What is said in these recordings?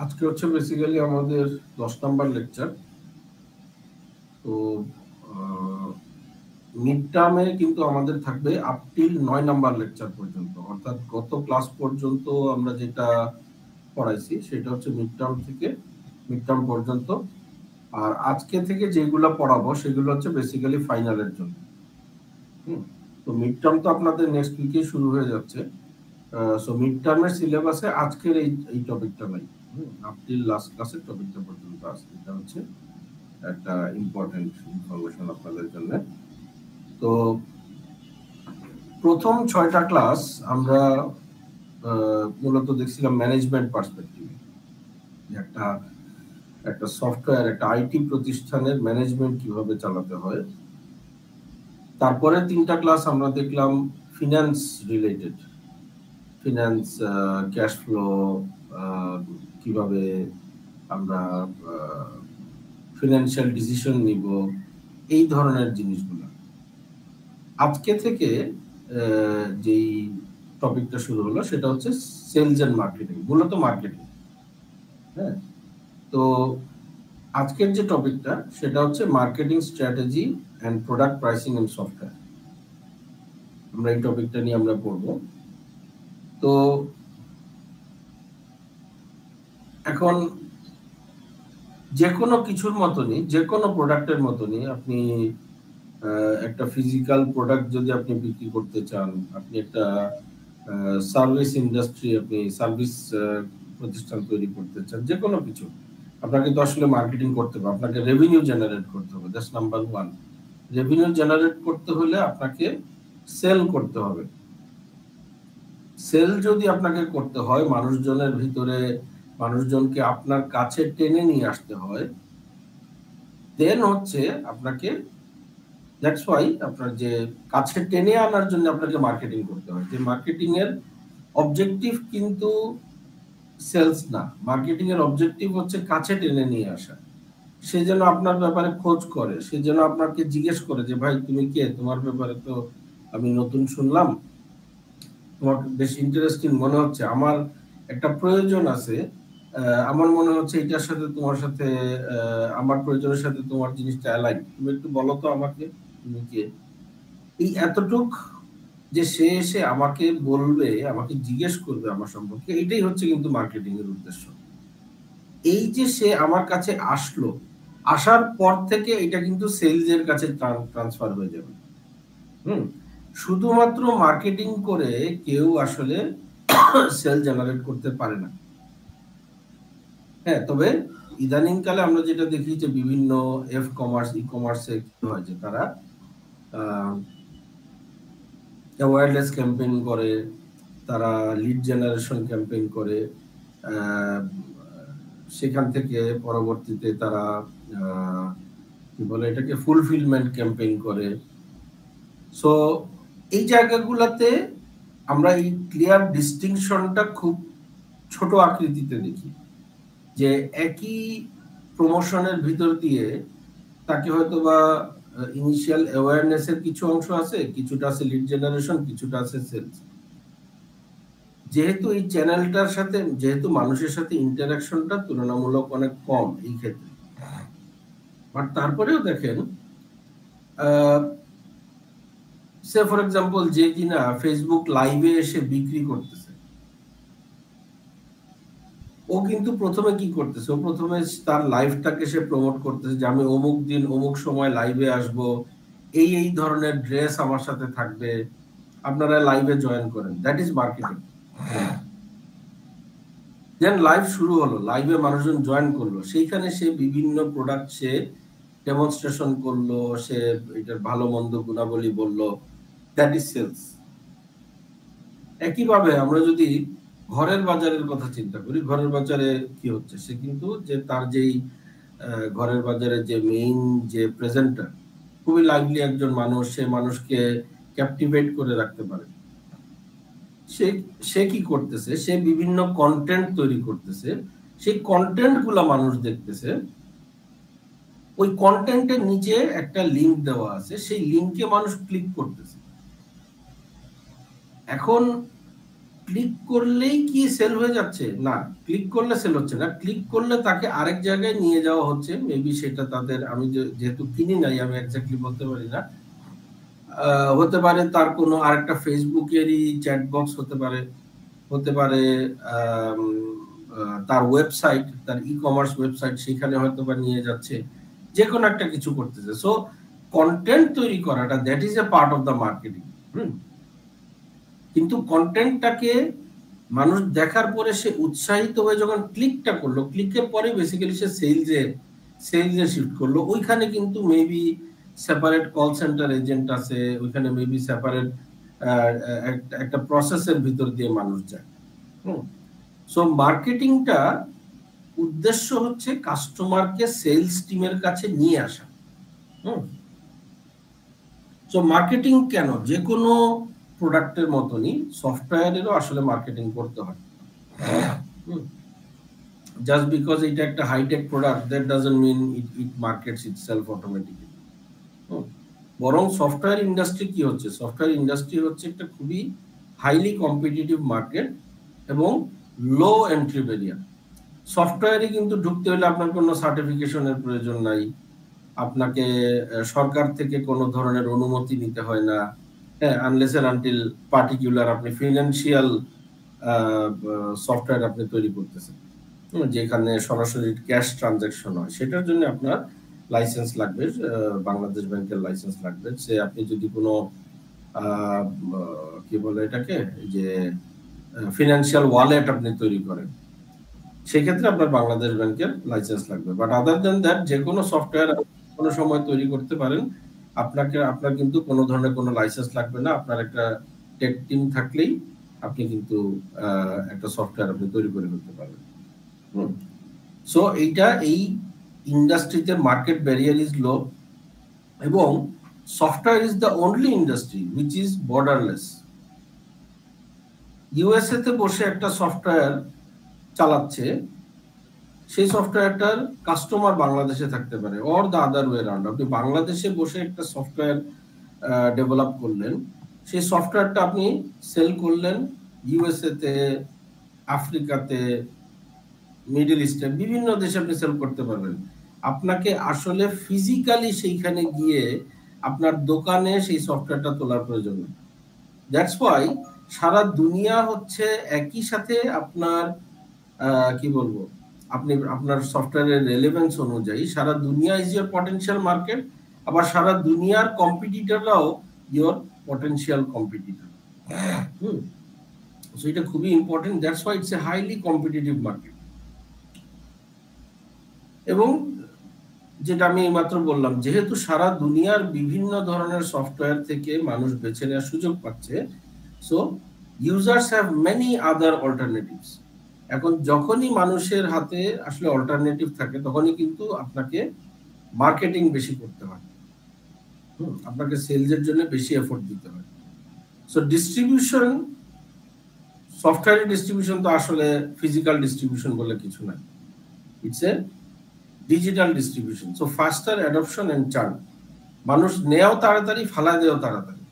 আজকে হচ্ছে বেসিক্যালি আমাদের 10 নাম্বার লেকচার। তো মিড টার্মে কিন্তু আমাদের থাকবে আপ টিল 9 নাম্বার লেকচার পর্যন্ত, অর্থাৎ গত ক্লাস পর্যন্ত আমরা যেটা পড়াইছি সেটা হচ্ছে মিড টার্ম থেকে মিড টার্ম পর্যন্ত। আর আজকে থেকে যেগুলো পড়াবো সেগুলো হচ্ছে বেসিক্যালি ফাইনালের জন্য। তো মিড টার্ম তো আপনাদের নেক্সট উইকে শুরু হয়ে যাচ্ছে। সো মিড টার্মের সিলেবাসে আজকের এই টপিকটা নাই, আপ টিল লাস্ট ক্লাসের টপিকটা পর্যন্ত আছে। এটা হচ্ছে একটা ইম্পর্টেন্ট ইনফরমেশন আপনাদের জন্য। তো প্রথম 6টা ক্লাস আমরা মূলত দেখছিলাম ম্যানেজমেন্ট পার্সপেক্টিভ, একটা সফটওয়্যার, একটা আইটি প্রতিষ্ঠানের ম্যানেজমেন্ট কিভাবে চালাতে হয়। তারপরে 3টা ক্লাস আমরা দেখলাম finance related, finance, cash flow, কিভাবে আমরা ফিনান্সিয়াল ডিসিশন নিব, এই ধরনের জিনিসগুলো। আজকে থেকে যেই টপিকটা শুরু হলো সেটা হচ্ছে সেলস এন্ড মার্কেটিং, মূলত মার্কেটিং। হ্যাঁ, তো আজকের যে টপিকটা সেটা হচ্ছে marketing strategy and product pricing and software. আমরা এই টপিকটা নিয়ে আমরা পড়বো। তো এখন যে কোনো কিছুর মতনই, যে কোনো প্রোডাক্টের মতনই, আপনি একটা ফিজিক্যাল প্রোডাক্ট যদি আপনি বিক্রি করতে চান, আপনি একটা সার্ভিস ইন্ডাস্ট্রি, আপনি সার্ভিস প্রতিষ্ঠান তৈরি করতে চান, যে কোনো কিছু, আপনাকে তো আসলে মার্কেটিং করতে হবে, আপনাকে রেভিনিউ জেনারেট করতে হবে। That's number 1। রেভিনিউ জেনারেট করতে হলে আপনাকে সেল করতে হবে। সেল যদি আপনাকে করতে হয়, মানুষজনের ভিতরে মানুষজনকে আপনার কাছে টেনে নিয়ে আসতে হয়, দেন হচ্ছে আপনাকে, দ্যাটস ওয়াই আপনার যে কাছে টেনে আনার জন্য আপনাকে মার্কেটিং করতে হয়। যে মার্কেটিং এর অবজেক্টিভ কিন্তু সেলস না, মার্কেটিং এর অবজেক্টিভ হচ্ছে কাছে টেনে নিয়ে আসা। সে যেন আপনার ব্যাপারে খোঁজ করে, সে যেন আপনাকে জিজ্ঞেস করে যে ভাই তুমি কে, তোমার ব্যাপারে তো আমি নতুন শুনলাম, তোমার বেশ ইন্টারেস্টিং মনে হচ্ছে, আমার একটা প্রয়োজন আছে, আমার মনে হচ্ছে এটার সাথে তোমার সাথে আমার প্রয়োজনের সাথে তোমার জিনিসটা অ্যালাইন, তুমি একটু বলো তো আমাকে তুমি কে। এই এতটুক যে সে এসে আমাকে বলবে, আমাকে জিজ্ঞেস করবে আমার সম্পর্কে, এটাই হচ্ছে কিন্তু মার্কেটিং এর উদ্দেশ্য। এই যে সে আমার কাছে আসলো, আসার পর থেকে এটা কিন্তু সেলস এর কাছে ট্রান্সফার হয়ে যাবে। শুধুমাত্র মার্কেটিং করে কেউ আসলে সেল জেনারেট করতে পারে না। হ্যাঁ, তবে ইদানিং কালে আমরা যেটা দেখি যে বিভিন্ন এফ কমার্স, ই কমার্সে কি হয় যে তারা অ্যাওয়ারনেস ক্যাম্পেইন করে, তারা লিড জেনারেশন ক্যাম্পেইন করে, সেখান থেকে পরবর্তীতে তারা কি বলে এটাকে ফুলফিলমেন্ট ক্যাম্পেইন করে। সো এই জায়গাগুলোতে আমরা এই ক্লিয়ার ডিস্টিংশনটা খুব ছোট আকৃতিতে দেখি, যে একই প্রমোশনের ভিতর দিয়ে তাকে হয়তো বা ইনিশিয়াল অ্যাওয়ারনেসের কিছু অংশ আছে, কিছুটা আছে লিড জেনারেশন, কিছুটা আছে সেলস। যেহেতু এই চ্যানেলটার সাথে, যেহেতু মানুষের সাথে ইন্টারাকশনটা তুলনামূলক অনেক কম এই ক্ষেত্রে, বাট তারপরেও দেখেন সে ফর এক্সাম্পল যে কিনা ফেসবুক লাইভে এসে বিক্রি করতেছে, ও কিন্তু প্রথমে কি করতেছে, ও প্রথমে তার লাইফটাকে সে প্রমোট করতেছে যে আমি অমুক দিন অমুক সময় লাইভে আসব, এই এই ধরনের ড্রেস আমার সাথে থাকবে, আপনারা লাইভে জয়েন করেন। That is marketing. Then live শুরু হলো, লাইভে মানুষজন জয়েন করলো, সেইখানে সে বিভিন্ন প্রোডাক্ট সে ডেমনস্ট্রেশন করলো, সে এটার ভালো মন্দ গুণাবলী বললো, দ্যাট ইজ সেলস। একইভাবে আমরা যদি ঘরের বাজারের কথা চিন্তা করি, ঘরের বাজারে কি হচ্ছে, সে কিন্তু যে তার যেই ঘরের বাজারে যে মেইন যে প্রেজেন্টার, খুবই লাইভলি একজন মানুষ, সে মানুষকে ক্যাপটিভেট করে রাখতে পারে। সে কি করতেছে, সে বিভিন্ন কন্টেন্ট তৈরি করতেছে, সেই কন্টেন্ট গুলা মানুষ দেখতেছে, ওই কন্টেন্টের নিচে একটা লিংক দেওয়া আছে, সেই লিংকে মানুষ ক্লিক করতেছে। এখন ক্লিক করলেই কি সেল হয়ে যাচ্ছে? না, ক্লিক করলে সেল হচ্ছে না। ক্লিক করলে তাকে আরেক জায়গায় নিয়ে যাওয়া হচ্ছে। মেবি সেটা তাদের, আমি যেহেতু কিনি নাই আমি এক্স্যাক্টলি বলতে পারি না। হতে পারে তার কোনো আরেকটা ফেসবুকেরই চ্যাট বক্স হতে পারে, হতে পারে তার ওয়েবসাইট, তার ই কমার্স ওয়েবসাইট, সেখানে হয়তো বা নিয়ে যাচ্ছে, যে কোনো একটা কিছু করতেছে। সো কন্টেন্ট তৈরি করাটা, that is a part of the marketing. কিন্তু কন্টেন্টটাকে মানুষ দেখার পরে সে উৎসাহিত হয়ে যখন ক্লিকটা করলো, ক্লিকের পরে বেসিক্যালি সে সেলসে শিফট করলো। ওইখানে কিন্তু maybe separate call centre agent আছে, ওইখানে মেবি সেপারেট একটা প্রসেসের ভিতর দিয়ে মানুষ যায়। সো মার্কেটিংটা উদ্দেশ্য হচ্ছে কাস্টমারকে সেলস টিমের কাছে নিয়ে আসা। সো মার্কেটিং কেন? যে কোনো প্রোডাক্টের মতনই সফটওয়্যারেরও আসলে মার্কেটিং করতে হয়। জাস্ট বিকজ এটা একটা hi-tech product, that doesn't mean it markets itself automatically. বরং সফটওয়্যার ইন্ডাস্ট্রি কি হচ্ছে? সফটওয়্যার ইন্ডাস্ট্রি হচ্ছে একটা খুবই হাইলি কম্পিটিটিভ মার্কেট এবং লো এন্ট্রি ব্যারিয়ার। সফটওয়্যারে কিন্তু ঢুকতে হলে আপনার কোনো সার্টিফিকেশনের প্রয়োজন নাই, আপনাকে সরকার থেকে কোনো ধরনের অনুমতি নিতে হয় না, হ্যাঁ, আনলেস এন্ড আনটিল পার্টিকুলার আপনি ফিনান্সিয়াল সফটওয়্যার আপনি তৈরি করতেছেন, যেখানে সরাসরি ক্যাশ ট্রানজাকশন হয়, সেটার জন্য আপনার লাইসেন্স লাগবে, বাংলাদেশ ব্যাংকের লাইসেন্স লাগবে। সে আপনি যদি কোনো কি বলে এটাকে, যে ফিনান্সিয়াল ওয়ালেট আপনি তৈরি করেন, সেক্ষেত্রে আপনার বাংলাদেশ ব্যাংকের লাইসেন্স লাগবে। বাট আদার দেন দ্যাট যে কোনো সফটওয়্যার কোনো সময় তৈরি করতে পারেন, আপনার কিন্তু কোনো ধরনের কোনো লাইসেন্স লাগবে না। আপনার একটা টেক টিম থাকলেই আপনি কিন্তু একটা সফটওয়্যার আপনি তৈরি করে ফেলতে পারবেন। সো এইটা, এই ইন্ডাস্ট্রিতে মার্কেট ব্যারিয়ার ইজ লো, এবং software is the only industry which is borderless. USA তে বসে একটা সফটওয়্যার চালাচ্ছে, সেই সফটওয়্যারটার কাস্টমার বাংলাদেশে থাকতে পারে, or the other way round. আপনি বাংলাদেশে বসে একটা সফটওয়্যার ডেভেলপ করলেন, সেই সফটওয়্যারটা আপনি সেল করলেন ইউএসএ তে, আফ্রিকাতে, মিডল ইস্টে, বিভিন্ন দেশে আপনি সেল করতে পারবেন। আপনাকে আসলে ফিজিক্যালি সেইখানে গিয়ে আপনার দোকানে সেই সফটওয়্যারটা তোলার প্রয়োজন নেই। দ্যাটস ওয়াই সারা দুনিয়া হচ্ছে একই সাথে আপনার কি বলবো, আপনি আপনার সফটওয়্যারের রেলেভেন্স অনুযায়ী সারা দুনিয়া ইজ ইয়োর পটেনশিয়াল মার্কেট, আবার সারা দুনিয়ার কম্পিটিটররাও ইয়োর পটেনশিয়াল কম্পিটিটর। সো এটা খুবই important, that's why it's a highly competitive market. এবং যেটা আমি এইমাত্র বললাম, যেহেতু সারা দুনিয়ার বিভিন্ন ধরনের সফটওয়্যার থেকে মানুষ বেছে নেওয়ার সুযোগ পাচ্ছে, so users have many other alternatives. এখন যখনই মানুষের হাতে আসলে অল্টারনেটিভ থাকে, তখনই কিন্তু আপনাকে মার্কেটিং বেশি করতে হয়, আপনাকে সেলসের জন্য বেশি এফোর্ট দিতে হয়। সো ডিস্ট্রিবিউশন, সফটওয়্যার ডিস্ট্রিবিউশন তো আসলে ফিজিক্যাল ডিস্ট্রিবিউশন বলে কিছু নাই, it's a digital distribution. So faster adoption and churn, মানুষ নেওয়াও তাড়াতাড়ি, ফালা দেওয়াও তাড়াতাড়ি,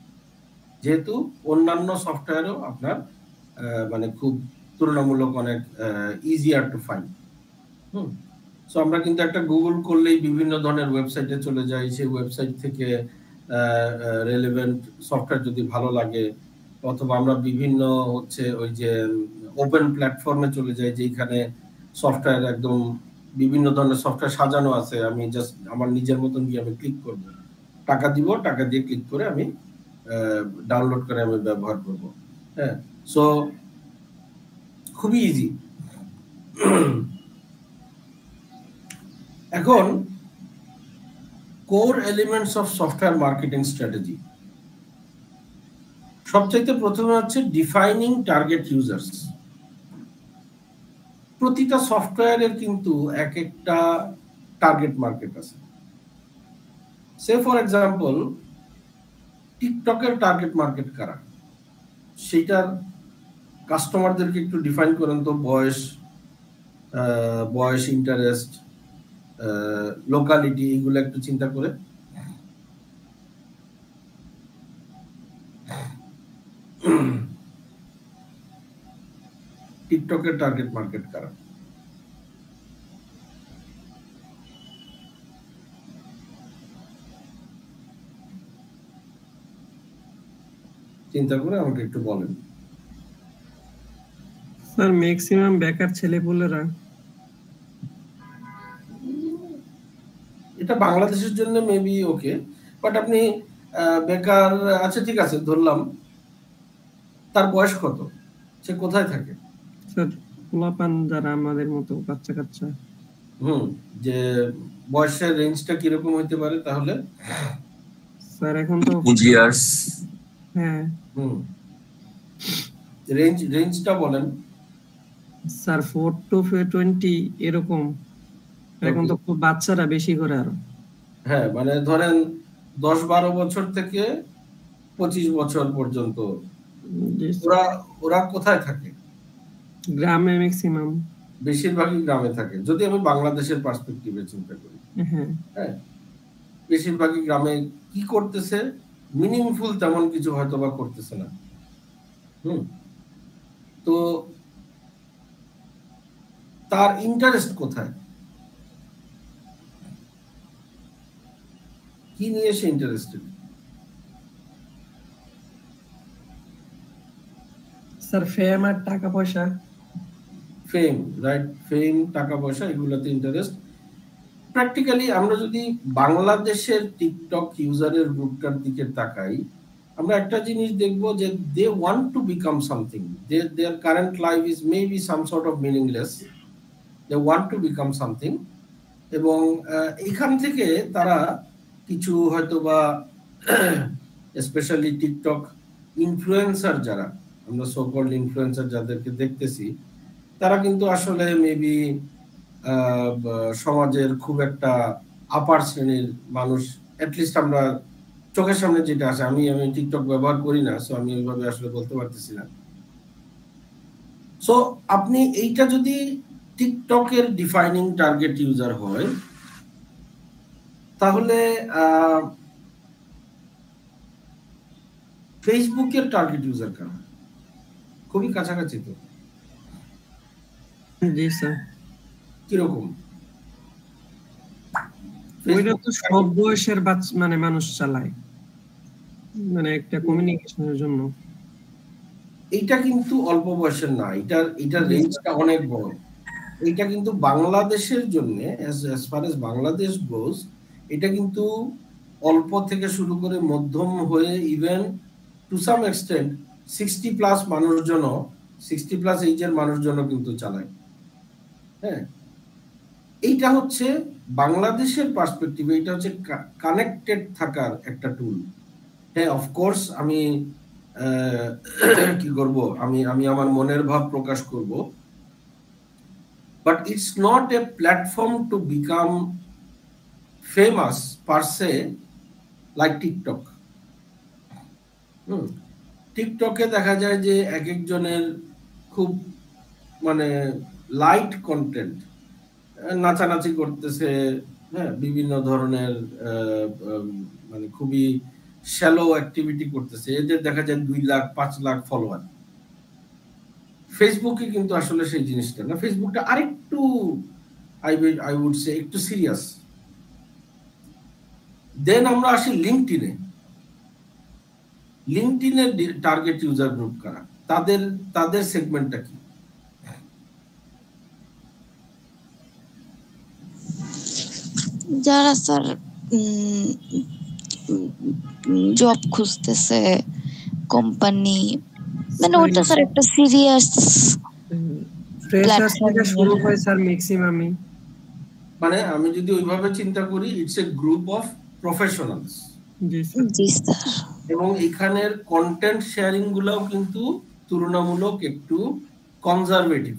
যেহেতু অন্যান্য সফটওয়্যারও আপনার মানে খুব তুলনামূলক অনেক ইজিয়ার টু ফাইন্ড। সো আমরা কিন্তু একটা গুগল করলেই বিভিন্ন ধরনের ওয়েবসাইটে চলে যাই, সেই ওয়েবসাইট থেকে রেলেভেন্ট সফটওয়্যার যদি ভালো লাগে, অথবা আমরা বিভিন্ন হচ্ছে ওই যে ওপেন প্ল্যাটফর্মে চলে যাই, যেখানে সফটওয়্যার একদম বিভিন্ন ধরনের সফটওয়্যার সাজানো আছে, আমি জাস্ট আমার নিজের মতন গিয়ে আমি ক্লিক করব, টাকা দিব, টাকা দিয়ে ক্লিক করে আমি ডাউনলোড করে আমি ব্যবহার করব। হ্যাঁ, সো খুবই ইজি। এখন core elements of software marketing strategy, সবচাইতে প্রথমে হচ্ছে ডিফাইনিং টার্গেট ইউজার্স। প্রতিটা সফটওয়্যারের কিন্তু এক একটা টার্গেট মার্কেট আছে। সে ফর এক্সাম্পল টিকটকের টার্গেট মার্কেট কারা, সেইটার কাস্টমারদেরকে একটু ডিফাইন করেন তো। বয়স, ইন্টারেস্ট, লোকালিটি, এগুলো একটু চিন্তা করে। টিকটকের টার্গেট মার্কেট কারা? চিন্তা করে আমাকে একটু বলেন। স্যার ম্যাক্সিমাম বেকার ছেলেপুলেরা। এটা বাংলাদেশের জন্য মেবি ওকে, বাট আপনি বেকার আছে, ঠিক আছে ধরলাম, তার বয়স কত, সে কোথায় থাকে? স্যার পোলাপান যারা আমাদের মতো বাচ্চা কাচ্চা। যে বয়সের রেঞ্জটা কিরকম হইতে পারে তাহলে? স্যার এখন তো ইয়ার্স। হ্যাঁ রেঞ্জটা বলেন স্যার 4 to 20 এরকম। এখন তো খুব বাচ্চারা বেশি করে আরো। হ্যাঁ মানে ধরেন 10-12 বছর থেকে 25 বছর পর্যন্ত। ওরা কোথায় থাকে? গ্রামে ম্যাক্সিমাম। বেশিরভাগই গ্রামে থাকে যদি আমি বাংলাদেশের পার্সপেক্টিভে চিন্তা করি। হ্যাঁ বেশিরভাগই গ্রামে। কি করতেছে? মিনিংফুল তেমন কিছু হয়তো বা করতেছে না। তো তার ইন্টারেস্ট কোথায়? কি নিয়ে সে ইন্টারেস্টেড? স্যার ফেম আর টাকা পয়সা। ফেম, রাইট, ফেম টাকা পয়সা এগুলোতে ইন্টারেস্ট। প্র্যাকটিক্যালি আমরা যদি বাংলাদেশের টিকটক ইউজারের গ্রুপটার দিকে তাকাই, আমরা একটা জিনিস দেখবো যে they want to become something. Their current life is maybe some sort of meaningless, they want to become something. এবং এখান থেকে তারা কিছু হয়তো বা স্পেশালি টিকটক ইনফ্লুয়েন্সার যারা, আমরা সো কল্ড ইনফ্লুয়েন্সার যাদেরকে দেখতেছি, তারা কিন্তু আসলে মেবি সমাজের খুব একটা আপার শ্রেণীর মানুষ, অ্যাটলিস্ট আমরা চোখের সামনে যেটা আছে। আমি টিকটক ব্যবহার করি না, সো আমি ওইভাবে আসলে বলতে পারতেছি না। সো আপনি এইটা যদি টিকটকের ডিফাইনিং টার্গেট ইউজার হয়, তাহলে ফেসবুকের টার্গেট ইউজার কারা? খুবই কাছাকাছি তো। জি স্যার। কিরকম? ওইটা তো সব বয়সের মানে মানুষ চালায়, মানে একটা কমিউনিকেশনের জন্য। এইটা কিন্তু অল্প বয়সের না, এটার রেঞ্জটা অনেক বড়। এটা কিন্তু বাংলাদেশের জন্য, as far as বাংলাদেশ গোজ, এটা কিন্তু অল্প থেকে শুরু করে মধ্যম হয়ে ইভেন টু সাম এক্সটেন্ট 60+ মানুষজন, 60+ এইজের মানুষজন কিন্তু চালায়। হ্যাঁ এইটা হচ্ছে বাংলাদেশের পার্সপেক্টিভে, এটা হচ্ছে কানেক্টেড থাকার একটা টুল। হ্যাঁ অফকোর্স আমি কি করব, আমি আমার মনের ভাব প্রকাশ করব, but it's not a platform to become famous per se like TikTok. টিকটকে দেখা যায় যে এক একজনের খুব মানে লাইট কন্টেন্ট, নাচানাচি করতেছে, হ্যাঁ বিভিন্ন ধরনের মানে খুবই শ্যালো অ্যাক্টিভিটি করতেছে, এদের দেখা যায় 2 লাখ 5 লাখ ফলোয়ার। ফেসবুকে কিন্তু আসলে সেই জিনিসটা না, ফেসবুকটা আরেকটু আই উড সে একটু সিরিয়াস। দেন আমরা আসি লিঙ্কডইনে। লিঙ্কডইনের টার্গেট ইউজার গ্রুপ কারা? তাদের সেগমেন্টটা কি? যারা স্যার জব খুঁজতেছে, কোম্পানি, মানে ওটা স্যার একটা সিরিয়াস ফ্রেশার থেকে শুরু হয় স্যার ম্যাক্সিমামই। মানে আমি যদি ওইভাবে চিন্তা করি, it's a group of professionals. G sir. এবং এখানের কন্টেন্ট শেয়ারিং গুলাও কিন্তু তুলনামূলক একটু কনজারভেটিভ।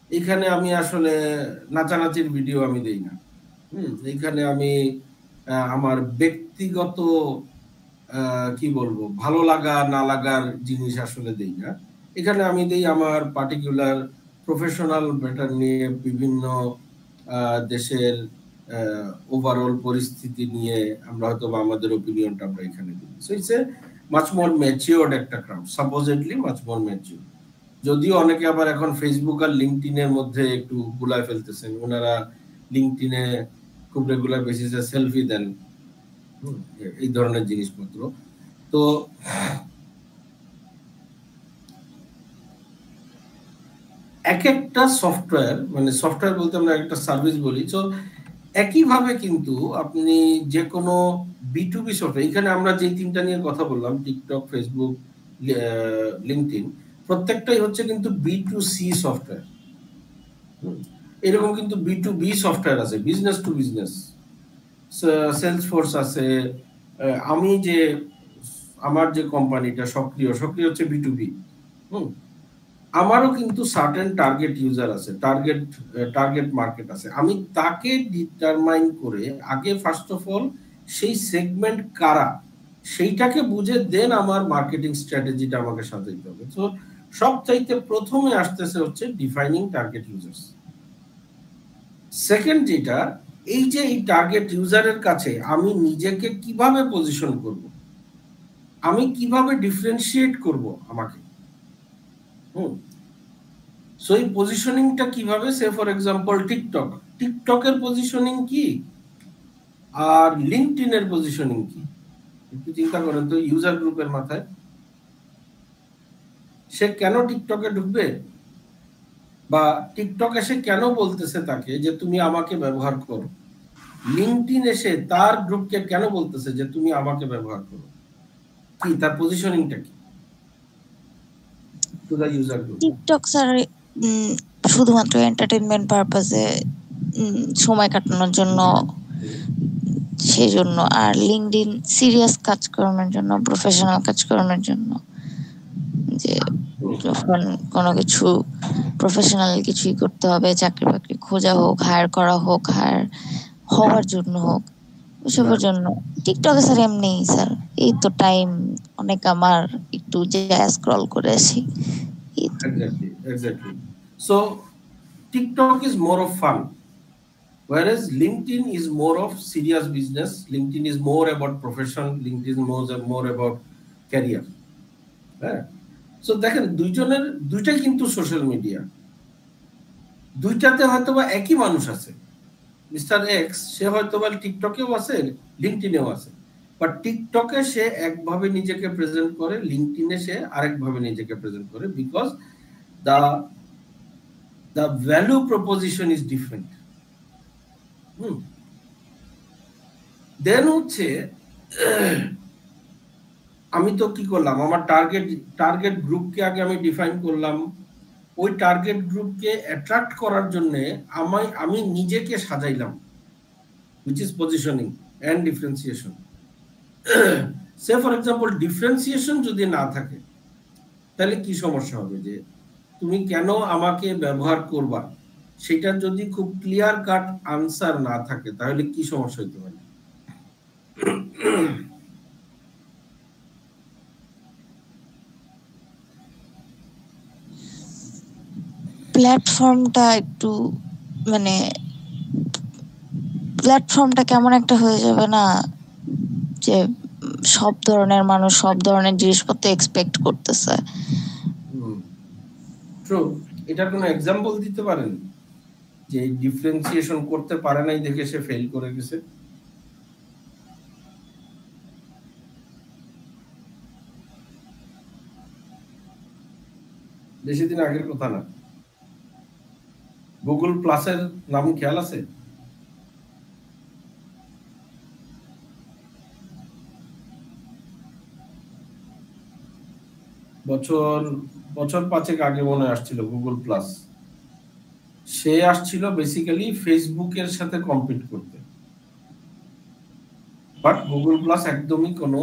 এখানে আমি আসলে নাচানাচির ভিডিও আমি দেই না। এখানে আমি আমার ব্যক্তিগত কি বলবো ভালো লাগা না লাগার জিনিস আসলে দেই না। এখানে আমি দেই আমার পার্টিকুলার প্রফেশনাল ম্যাটার নিয়ে, বিভিন্ন দেশের ওভারঅল পরিস্থিতি নিয়ে আমরা হয়তো আমাদের ওপিনিয়নটা আমরা এখানে দিই। So it's a much more matured একটা crowd, supposedly much more mature. যদিও অনেকে আবার এখন ফেসবুক আর লিঙ্কডইনের মধ্যে একটু গুলায় ফেলতেছেন, ওনারা লিঙ্কডইনে খুব রেগুলার বেসিসে সেলফি দেন, এই ধরনের জিনিসপত্র। তো এক একটা সফটওয়্যার, মানে সফটওয়্যার বলতে আমরা একটা সার্ভিস বলি, তো একইভাবে কিন্তু আপনি যে কোনো B2B সফটওয়্যার, এখানে আমরা যে তিনটা নিয়ে কথা বললাম, টিকটক, ফেসবুক, লিঙ্কডইন, প্রত্যেকটাই হচ্ছে কিন্তু B2C সফটওয়্যার। এরকম কিন্তু B2B সফটওয়্যার আছে, বিজনেস টু বিজনেস, সেলসফোর্স আছে। আমি যে আমার যে কোম্পানিটা সক্রিয় হচ্ছে B2B। আমারও কিন্তু সার্টেন টার্গেট ইউজার আছে, টার্গেট মার্কেট আছে। আমি তাকে ডিটারমাইন করে আগে ফার্স্ট অফ অল সেই সেগমেন্ট কারা সেইটাকে বুঝে দেন আমার মার্কেটিং স্ট্র্যাটেজিটা আমাকে সাজাইতে হবে। তো সবচাইতে প্রথমে আসতেছে হচ্ছে ডিফাইনিং টার্গেট ইউজার্স। সেকেন্ড যেটা, এই যে এই টার্গেট ইউজারের কাছে আমি নিজেকে কিভাবে পজিশন করব, আমি কিভাবে ডিফারেন্সিয়েট করব আমাকে, সো এই পজিশনিংটা কিভাবে, সে ফর এক্সাম্পল টিকটকের পজিশনিং কি আর লিঙ্কডইনের পজিশনিং কি, একটু চিন্তা করেন তো ইউজার গ্রুপের মাথায়। সে কেন টিকটকে ঢুকবে, বা টিকটক এসে কেন বলতেছে তাকে যে তুমি আমাকে ব্যবহার করো, লিঙ্কডইন এসে তার গ্রুপকে কেন বলতেছে যে তুমি আমাকে ব্যবহার করো, কি তার পজিশনিংটা কি to the user group? TikTok sir শুধুমাত্র এন্টারটেইনমেন্ট পারপাসে সময় কাটানোর জন্য, সেই জন্য। আর লিঙ্কডইন সিরিয়াস কাজকর্মের জন্য, প্রফেশনাল কাজকর্মের জন্য, যে যখন কোনো কিছু প্রফেশনাল কিছুই করতে হবে, চাকরি বাকরি খোঁজা হোক, হায়ার করা হোক, হায়ার হওয়ার জন্য হোক, ওসবের জন্য। টিকটকে স্যার এমনি স্যার এই তো টাইম অনেক আমার, একটু যা স্ক্রল করে আসি। Exactly. So TikTok is more of fun, whereas LinkedIn is more of serious business. LinkedIn is more about profession. LinkedIn is more about career. হ্যাঁ, সো দেখেন দুইটাই কিন্তু সোশ্যাল মিডিয়া, দুইটাতে হয়তোবা একই মানুষ আছে। মিস্টার এক্স সে হয়তোবা টিকটকেও আছে, লিঙ্কডইনেও আছে, বাট টিকটকে সে একভাবে নিজেকে প্রেজেন্ট করে, লিঙ্কডইনে সে আরেকভাবে নিজেকে প্রেজেন্ট করে, because the value proposition is different. দেন হচ্ছে আমি তো কি করলাম, আমার টার্গেট গ্রুপকে আগে আমি ডিফাইন করলাম, ওই টার্গেট গ্রুপকে অ্যাট্রাক্ট করার জন্য আমি নিজেকে সাজাইলাম, which is positioning and differentiation. Say for example differentiation যদি না থাকে তাহলে কি সমস্যা হবে, যে তুমি কেন আমাকে ব্যবহার করবা সেটা যদি খুব ক্লিয়ার কাট আনসার না থাকে তাহলে কি সমস্যা হতে পারে? প্ল্যাটফর্মটা একটু মানে প্ল্যাটফর্মটা কেমন একটা হয়ে যাবে না, যে সব ধরনের মানুষ সব ধরনের জিনিসপত্র এক্সপেক্ট করতেছে। ট্রু, এটার কোনো এক্সাম্পল দিতে পারেন যে ডিফারেন্সিয়েশন করতে পারে নাই দেখে সে ফেল করে গেছে? বেশি দিন আগের কথা না, গুগল প্লাসের নাম খেয়াল আছে? বছর 5 আগে মনে আসছিল গুগল প্লাস। সে আসছিল বেসিক্যালি ফেসবুকের সাথে কম্পিট করতে, বাট গুগল প্লাস একদমই কোনো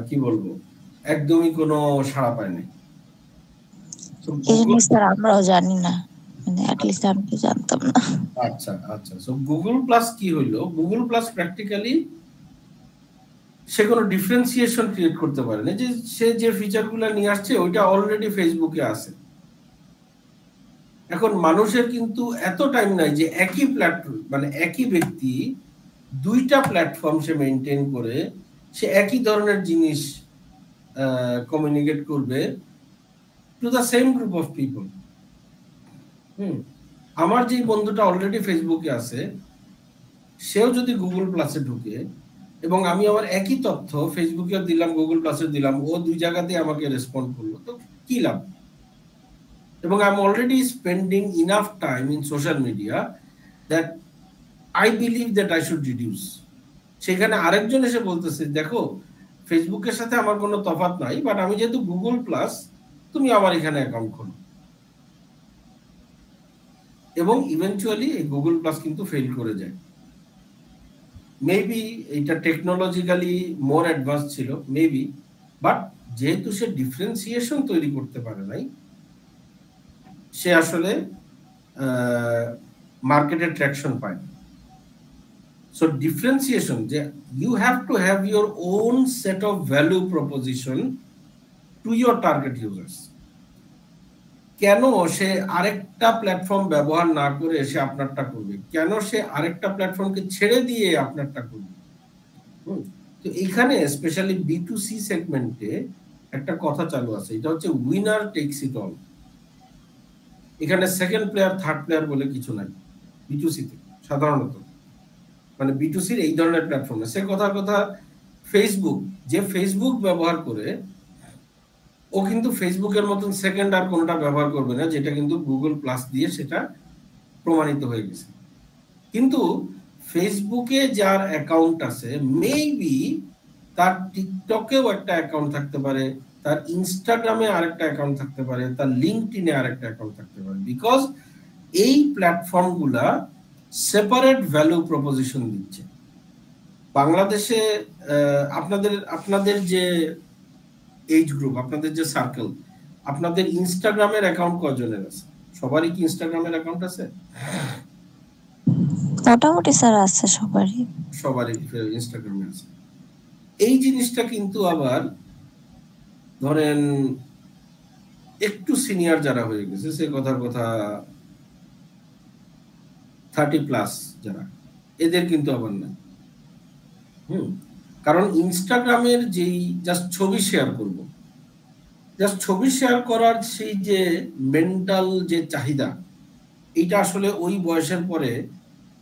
কি বলবো, একদমই কোনো সাড়া পায় নাই। আমরাও জানি না, মানে at least আমি তো জানতাম না। আচ্ছা, সো গুগল প্লাস কি হইলো, গুগল প্লাস প্র্যাকটিক্যালি সে কোনো ডিফারেন্সিয়েশন ক্রিয়েট করতে পারে না, যে সে যে ফিচারগুলো নিয়ে আসছে ওইটা অলরেডি ফেসবুকে আছে। এখন মানুষের কিন্তু এত টাইম নাই যে একই প্ল্যাটফর্ম, মানে একই ব্যক্তি দুইটা প্ল্যাটফর্ম সে মেনটেন করে সে একই ধরনের জিনিস কমিউনিকেট করবে to the same group of people. আমার যে বন্ধুটা অলরেডি ফেসবুকে আছে, সেও যদি গুগল প্লাসে ঢুকে এবং আমি আমার একই তথ্য ফেসবুকে দিলাম, গুগল প্লাসে দিলাম, ও দুই জায়গাতে আমাকে রেসপন্ড করলো, তো কি লাভ? এবং I am already spending enough time in social media that I believe that I should reduce. সেখানে আরেকজন এসে বলতেছে, দেখো ফেসবুকের সাথে আমার কোনো তফাৎ নাই, বাট আমি যেহেতু গুগল প্লাস, তুমি আমার এখানে অ্যাকাউন্ট খোলো। এবং ইভেনচুয়ালি এই গুগল প্লাস কিন্তু ফেল করে যায়। মেবি এটা টেকনোলজিক্যালি মোর অ্যাডভান্স ছিল, মেবি, বাট যেহেতু সে ডিফারেন্সিয়েশন তৈরি করতে পারে নাই, সে আসলে মার্কেটে ট্র্যাকশন পায় না। সো ডিফারেন্সিয়েশন, যে you have to have your own set of value proposition to your target users. কেন সে আরেকটা প্ল্যাটফর্ম ব্যবহার না করে সে আপনারটা করবে? কেন সে আরেকটা প্ল্যাটফর্মকে ছেড়ে দিয়ে আপনারটা করবে? তো এইখানে স্পেশালি B2C সেগমেন্টে একটা কথা চালু আছে, এটা হচ্ছে উইনার টেকস ইট অল। এখানে সেকেন্ড প্লেয়ার, থার্ড প্লেয়ার বলে কিছু নাই B2C-তে সাধারণত, মানে B2C-র এই ধরনের প্ল্যাটফর্মে। সে কথা ফেসবুক, যে ফেসবুক ব্যবহার করে, ও কিন্তু ফেসবুকের মতন সেকেন্ড আর কোনটা ব্যবহার করবে না, যেটা কিন্তু গুগল প্লাস দিয়ে সেটা প্রমাণিত হয়ে গেছে। কিন্তু ফেসবুকে যার অ্যাকাউন্ট আছে, মেবি তার টিকটকেও একটা অ্যাকাউন্ট থাকতে পারে, তার ইনস্টাগ্রামে আরেকটা অ্যাকাউন্ট থাকতে পারে, তার লিঙ্কডইনে আরেকটা অ্যাকাউন্ট থাকতে পারে, বিকজ এই প্ল্যাটফর্মগুলা সেপারেট ভ্যালু প্রপোজিশন দিচ্ছে। বাংলাদেশে আপনাদের যে এইজ গ্রুপ, আপনাদের যে সার্কেল, আপনাদের ইনস্টাগ্রামের অ্যাকাউন্ট কয়জনের আছে? সবারই কি ইনস্টাগ্রামের অ্যাকাউন্ট আছে? মোটামুটি স্যার আছে, সবারই ইনস্টাগ্রামে আছে। এই জিনিসটা কিন্তু আবার ধরেন একটু সিনিয়র যারা হয়ে গেছে, সে কথা 30+ যারা, এদের কিন্তু আবার নাই। কারণ ইনস্টাগ্রামের যেই জাস্ট ছবি শেয়ার করব, জাস্ট ছবি শেয়ার করার সেই যে মেন্টাল যে চাহিদা, এটা আসলে ওই বয়সের পরে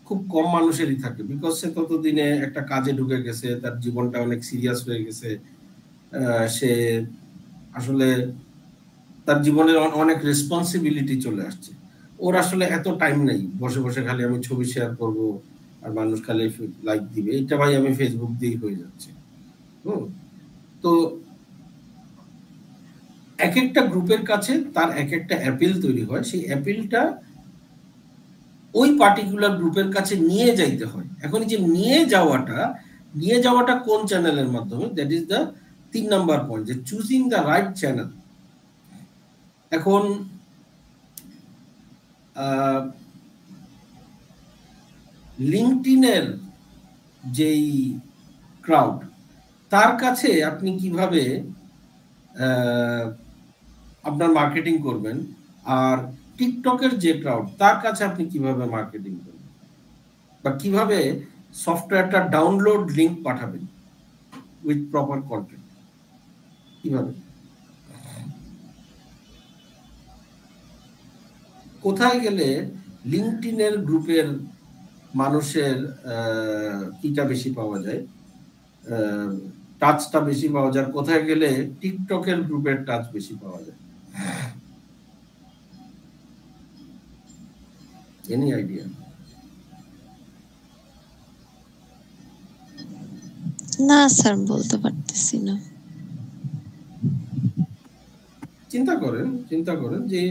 খুব কম মানুষেরই থাকে, বিকজ সে ততদিনে একটা কাজে ঢুকে গেছে, তার জীবনটা অনেক সিরিয়াস হয়ে গেছে, সে আসলে তার জীবনের অনেক রেসপন্সিবিলিটি চলে আসছে। ওর আসলে এত টাইম নেই বসে বসে খালি আমি ছবি শেয়ার করব আর মানুষ খালি লাইক দিবে, এটা ভাই আমি ফেসবুক দিয়েই হয়ে যাচ্ছে। তো এক একটা গ্রুপের কাছে তার এক একটা অ্যাপিল তৈরি হয়, সেই অ্যাপিলটা ওই পার্টিকুলার গ্রুপের কাছে নিয়ে যাইতে হয়। এখন যে নিয়ে যাওয়াটা কোন চ্যানেলের মাধ্যমে, that is the 3 number point, যে চুজিং দ্য রাইট চ্যানেল। এখন লিঙ্কডইনের যেই ক্রাউড, তার কাছে আপনি কিভাবে আপনার মার্কেটিং করবেন, আর টিকটকের যে ক্রাউড, তার কাছে আপনি কিভাবে মার্কেটিং করবেন, বা কিভাবে সফটওয়্যারটা ডাউনলোড লিংক পাঠাবেন উইথ প্রপার কন্টেন্ট, কিভাবে, কোথায় গেলে লিঙ্কডইনের গ্রুপের মানুষের কিটা বেশি পাওয়া যায়, টাচটা বেশি পাওয়া যায়, কোথায় গেলে টিকটকের গ্রুপের টাচ বেশি পাওয়া যায়? Any idea? না স্যার, বলতে পারতেছি না। চিন্তা করেন যে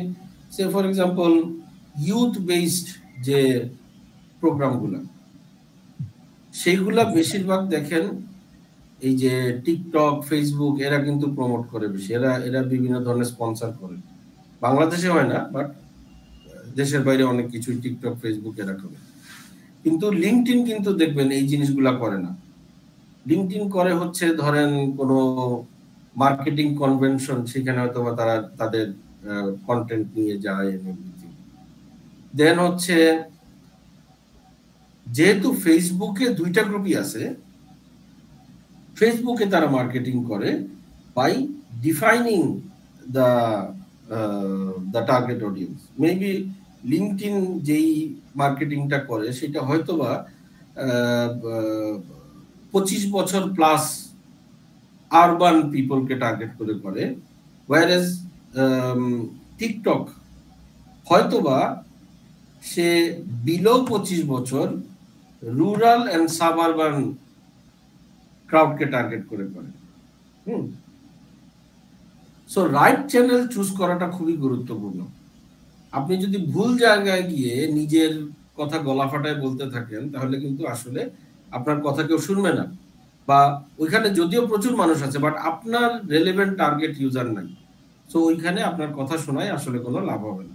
সে ফর এক্সাম্পল ইউথ বেসড যে প্রোগ্রামগুলো, সেইগুলা বেশিরভাগ দেখেন এই যে টিকটক, ফেসবুক এরা কিন্তু প্রমোট করে বেশি, এরা বিভিন্ন ধরনের স্পন্সর করে। বাংলাদেশে হয় না, বাট দেশের বাইরে অনেক কিছু টিকটক, ফেসবুক এরা করে। কিন্তু লিঙ্কডইন কিন্তু দেখবেন এই জিনিসগুলা করে না। লিঙ্কডইন করে হচ্ছে ধরেন কোনো মার্কেটিং কনভেনশন, সেখানে হয়তো বা তারা তাদের কন্টেন্ট নিয়ে যায়। দেন হচ্ছে যেহেতু ফেসবুকে 2টা গ্রুপই আছে, ফেসবুকে তারা মার্কেটিং করে by defining the the target audience. Maybe LinkedIn যেই মার্কেটিংটা করে সেটা হয়তোবা 25 বছর প্লাস আরবান পিপলকে টার্গেট করে, whereas টিকটক হয়তোবা সে বিলো 25 বছর রুরাল এন্ড সাবারবান ক্রাউডকে টার্গেট করে। সো রাইট চ্যানেল চুজ করাটা খুবই গুরুত্বপূর্ণ। আপনি যদি ভুল জায়গায় গিয়ে নিজের কথা গলা ফাটায় বলতে থাকেন তাহলে কিন্তু আসলে আপনার কথা কেউ শুনবে না, বা ওইখানে যদিও প্রচুর মানুষ আছে বাট আপনার রেলেভেন্ট টার্গেট ইউজার নাই, সো ওইখানে আপনার কথা শোনায় আসলে কোনো লাভ হবে না।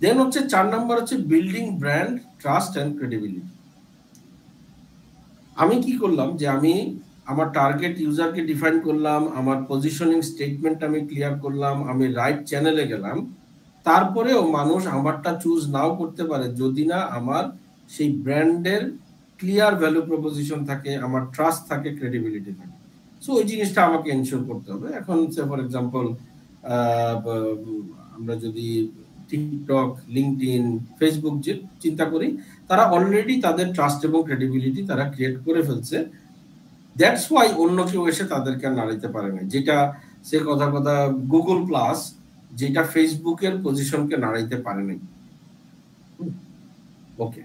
দেন হচ্ছে 4 নাম্বার হচ্ছে building brand trust and credibility. আমি কি করলাম যে আমি আমার টার্গেট ইউজারকে ডিফাইন করলাম, আমার পজিশনিং স্টেটমেন্ট আমি ক্লিয়ার করলাম, আমি রাইট চ্যানেলে গেলাম, তারপরেও মানুষ আমারটা চুজ নাও করতে পারে যদি না আমার সেই ব্র্যান্ডের ক্লিয়ার ভ্যালু প্রপোজিশন থাকে, আমার ট্রাস্ট থাকে, ক্রেডিবিলিটি থাকে। সো ওই জিনিসটা আমাকে এনশিওর করতে হবে। এখন ফর এক্সাম্পল আমরা যদি টিকটক, লিঙ্কডইন, ফেসবুক যে চিন্তা করি, তারা অলরেডি তাদের ট্রাস্ট এবং ক্রেডিবিলিটি তারা ক্রিয়েট করে ফেলছে। দ্যাটস ওয়াই অন্য কেউ এসে তাদেরকে নাড়াইতে পারে না। যেটা সে কথা গুগল প্লাস যেটা ফেসবুকের পজিশনকে নাড়াইতে পারে নাই। ওকে,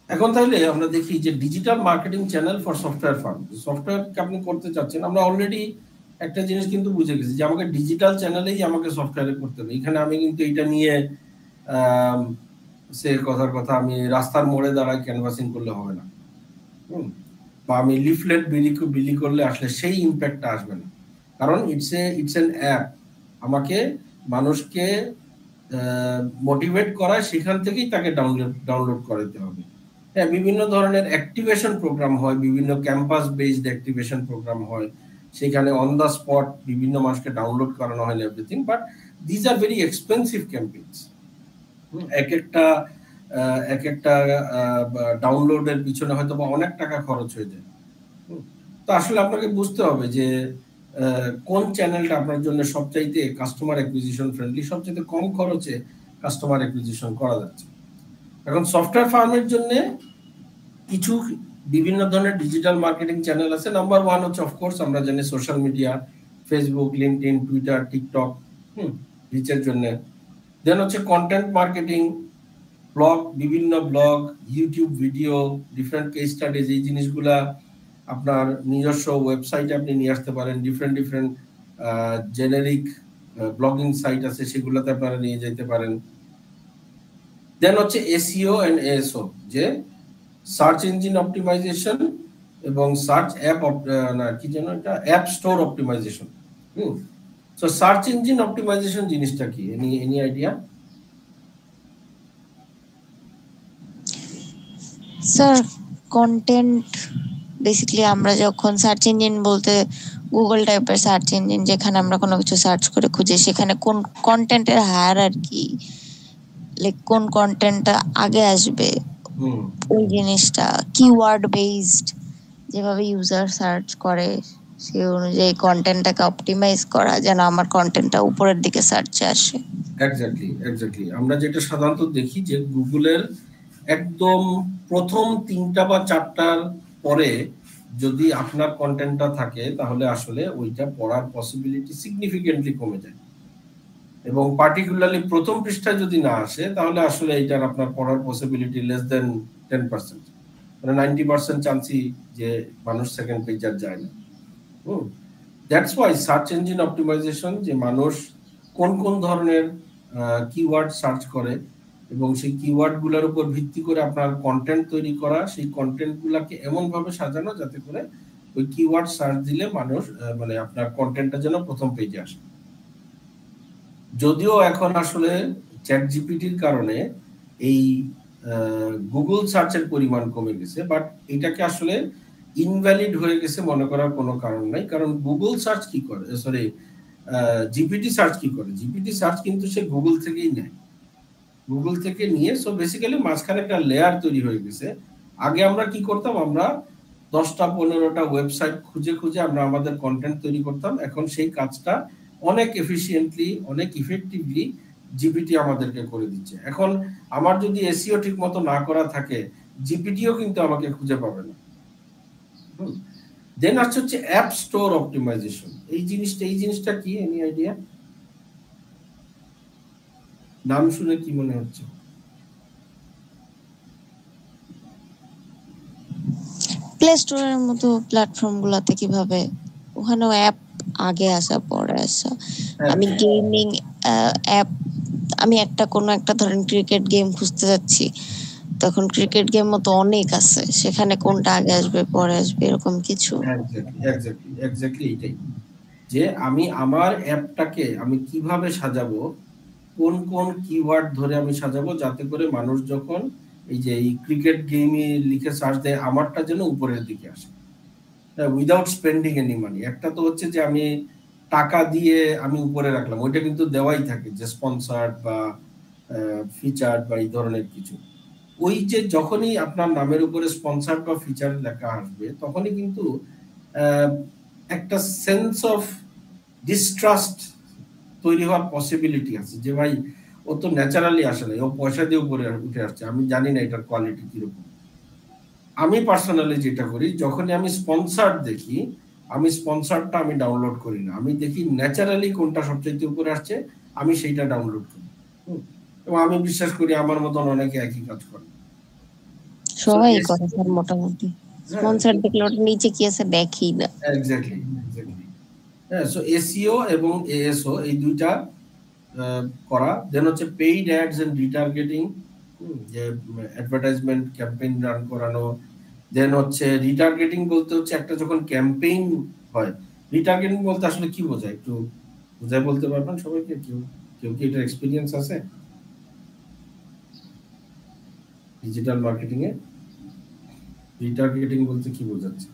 এখন তাহলে আমরা দেখি যে digital marketing channel for software firm. সফটওয়্যারকে আপনি করতে চাচ্ছেন, আমরা অলরেডি একটা জিনিস কিন্তু বুঝে গেছি যে আমাকে ডিজিটাল চ্যানেলেই আমাকে সফটওয়্যারে করতে হবে। এখানে আমি কিন্তু এটা নিয়ে সে কথা আমি রাস্তার মোড়ে দাঁড়ায় ক্যানভাসিং করলে হবে না, বা আমি লিফলেট বিলি করলে আসলে সেই ইম্প্যাক্টটা আসবে না, কারণ ইটস এন অ্যাপ। আমাকে মানুষকে মোটিভেট করায় সেখান থেকেই তাকে ডাউনলোড করাতে হবে। হ্যাঁ, বিভিন্ন ধরনের অ্যাক্টিভেশন প্রোগ্রাম হয়, বিভিন্ন ক্যাম্পাস বেসড অ্যাক্টিভেশন প্রোগ্রাম হয়, সেখানে অন দ্য স্পট বিভিন্ন মানুষকে ডাউনলোড করানো হয় everything, but these are very expensive campaigns. এক একটা ডাউনলোডের পিছনে হয়তো বা অনেক টাকা খরচ হয়ে যায়। তো আসলে আপনাকে বুঝতে হবে যে কোন চ্যানেলটা আপনার জন্য সবচাইতে কাস্টমার অ্যাকুইজিশন ফ্রেন্ডলি, সবচাইতে কম খরচে কাস্টমার অ্যাকুইজিশন করা যাচ্ছে। এখন সফটওয়্যার ফার্মের জন্য কিছু বিভিন্ন ধরনের ডিজিটাল মার্কেটিং চ্যানেল আছে। নাম্বার 1 হচ্ছে অফকোর্স আমরা জানি social media, Facebook, LinkedIn, Twitter, TikTok রিচের জন্য। দেন হচ্ছে কন্টেন্ট মার্কেটিং, ব্লগ, বিভিন্ন blog, YouTube video, different case studies, এই জিনিসগুলা আপনার নিজস্ব ওয়েবসাইটে আপনি নিয়ে আসতে পারেন। ডিফারেন্ট জেনারিক ব্লগিং সাইট আছে, সেগুলোতে আপনারা নিয়ে যেতে পারেন। দেন হচ্ছে এসইও এন্ড এএসও, যে সার্চ ইঞ্জিন অপটিমাইজেশন এবং সার্চ অ্যাপ কি যেন এটা app store optimization. So search engine optimization জিনিসটা কি, any idea? Sir, content basically আমরা যখন সার্চ ইঞ্জিন বলতে গুগল টাইপের সার্চ ইঞ্জিন, যেখানে আমরা কোনো কিছু সার্চ করে খুঁজি, সেখানে কোন কন্টেন্টের হায়ারার্কি, লাইক কোন কন্টেন্টটা আগে আসবে, ওই জিনিসটা কিওয়ার্ড বেসড যেভাবে ইউজার সার্চ করে সেই অনুযায়ী কন্টেন্টটাকে অপটিমাইজ করা যেন আমার কন্টেন্টটা উপরের দিকে সার্চে আসে। এক্স্যাক্টলি আমরা যেটা সাধারণত দেখি যে গুগলের একদম প্রথম 3টা বা 4টার পরে যদি আপনার কন্টেন্টটা থাকে তাহলে আসলে ওইটা পড়ার পসিবিলিটি সিগনিফিকেন্টলি কমে যায়, এবং পার্টিকুলারলি প্রথম পৃষ্ঠায় যদি না আসে তাহলে আসলে এইটার আপনার পড়ার পসিবিলিটি লেস দেন 10%, মানে 90% চান্সই যে মানুষ সেকেন্ড পেজ আর যায় না। That's why search engine optimization, যে মানুষ কোন কোন ধরনের কিওয়ার্ড সার্চ করে এবং সেই কিওয়ার্ডগুলোর উপর ভিত্তি করে আপনার কন্টেন্ট তৈরি করা, সেই কন্টেন্টগুলোকে এমনভাবে সাজানো যাতে করে ওই কিওয়ার্ড সার্চ দিলে মানুষ মানে আপনার কন্টেন্টটা যেন প্রথম পেজে আসে। যদিও এখন আসলে চ্যাট জিপিটির কারণে এই গুগল সার্চের পরিমাণ কমে গেছে, বাট এটাকে আসলে ইনভ্যালিড হয়ে গেছে মনে করার কোনো কারণ নাই, কারণ গুগল সার্চ কি করে, জিপিটি সার্চ কি করে, জিপিটি সার্চ কিন্তু সে গুগল থেকেই নেয়, গুগল থেকে নিয়ে। সো বেসিক্যালি মাঝখানে একটা লেয়ার তৈরি হয়ে গেছে। আগে আমরা কি করতাম, আমরা 10টা 15টা ওয়েবসাইট খুঁজে খুঁজে আমরা আমাদের কন্টেন্ট তৈরি করতাম। এখন সেই কাজটা অনেক এফিশিয়েন্টলি, অনেক ইফেক্টিভলি জিপিটি আমাদেরকে করে দিচ্ছে। এখন আমার যদি এসইও ঠিক মতো না করা থাকে, জিপিটিও কিন্তু আমাকে খুঁজে পাবে না। দেন আসছে হচ্ছে অ্যাপ স্টোর অপটিমাইজেশন। এই জিনিসটা কি, এনি আইডিয়া? নাম শুনে কি মনে হচ্ছে? প্লে স্টোরের মতো প্ল্যাটফর্ম গুলাতে কিভাবে ওখানেও অ্যাপ আগে আসা পরে আসা। আমি গেমিং অ্যাপ, আমি কোনো একটা ধরেন ক্রিকেট গেম খুঁজতে যাচ্ছি, তখন ক্রিকেট গেম মতো অনেক আছে, সেখানে কোনটা আগে আসবে পরে আসবে এরকম কিছু। এক্স্যাক্টলি এটাই, যে আমি আমার অ্যাপটাকে আমি কিভাবে সাজাবো, কোন কোন কিওয়ার্ড ধরে আমি সাজাবো, যাতে করে মানুষ যখন এই যে এই ক্রিকেট গেমে লিখে সার্চ দেয়, আমারটা যেন উপরের দিকে আসে উইদাউট স্পেন্ডিং এনি মানি। একটা তো হচ্ছে যে আমি টাকা দিয়ে আমি উপরে রাখলাম, ওইটা কিন্তু দেওয়াই থাকে যে স্পন্সর্ড বা ফিচার্ড বা এই ধরনের কিছু। ওই যে যখনই আপনার নামের উপরে স্পন্সর্ড বা ফিচার লেখা আসবে, তখনই কিন্তু একটা সেন্স অফ ডিস্ট্রাস্ট তৈরি হওয়ার পসিবিলিটি আছে, যে ভাই ও তো ন্যাচারালি আসে না, ও পয়সা দিয়ে উপরে উঠে আসছে, আমি জানি না এটার কোয়ালিটি কিরকম। আমি পার্সোনালি যেটা করি, যখনই আমি স্পন্সর্ড দেখি, আমি স্পন্সর্ডটা আমি ডাউনলোড করি না, আমি দেখি ন্যাচারালি কোনটা সবচেয়ে উপরে আসছে, আমি সেইটা ডাউনলোড করি। এবং আমি বিশ্বাস করি আমার মতন অনেকে একই কাজ করে, সবাই করে স্যার মোটামুটি। স্পন্সর দেখলে ওটা নিচে কি আছে দেখি না। এক্স্যাক্টলি। হ্যাঁ, সো এসইও এবং এএসও এই দুইটা করা। দেন হচ্ছে পেইড অ্যাডস এন্ড রিটার্গেটিং, যে অ্যাডভার্টাইজমেন্ট ক্যাম্পেইন রান করানো। দেন হচ্ছে রিটার্গেটিং বলতে হচ্ছে একটা যখন ক্যাম্পেইন হয়, রিটার্গেটিং বলতে আসলে কি বোঝায়, একটু বুঝায় বলতে পারবেন সবাইকে? কেউ কি এটার এক্সপিরিয়েন্স আছে ডিজিটাল মার্কেটিং এ? রিটার্গেটিং বলতে কি বোঝাচ্ছে?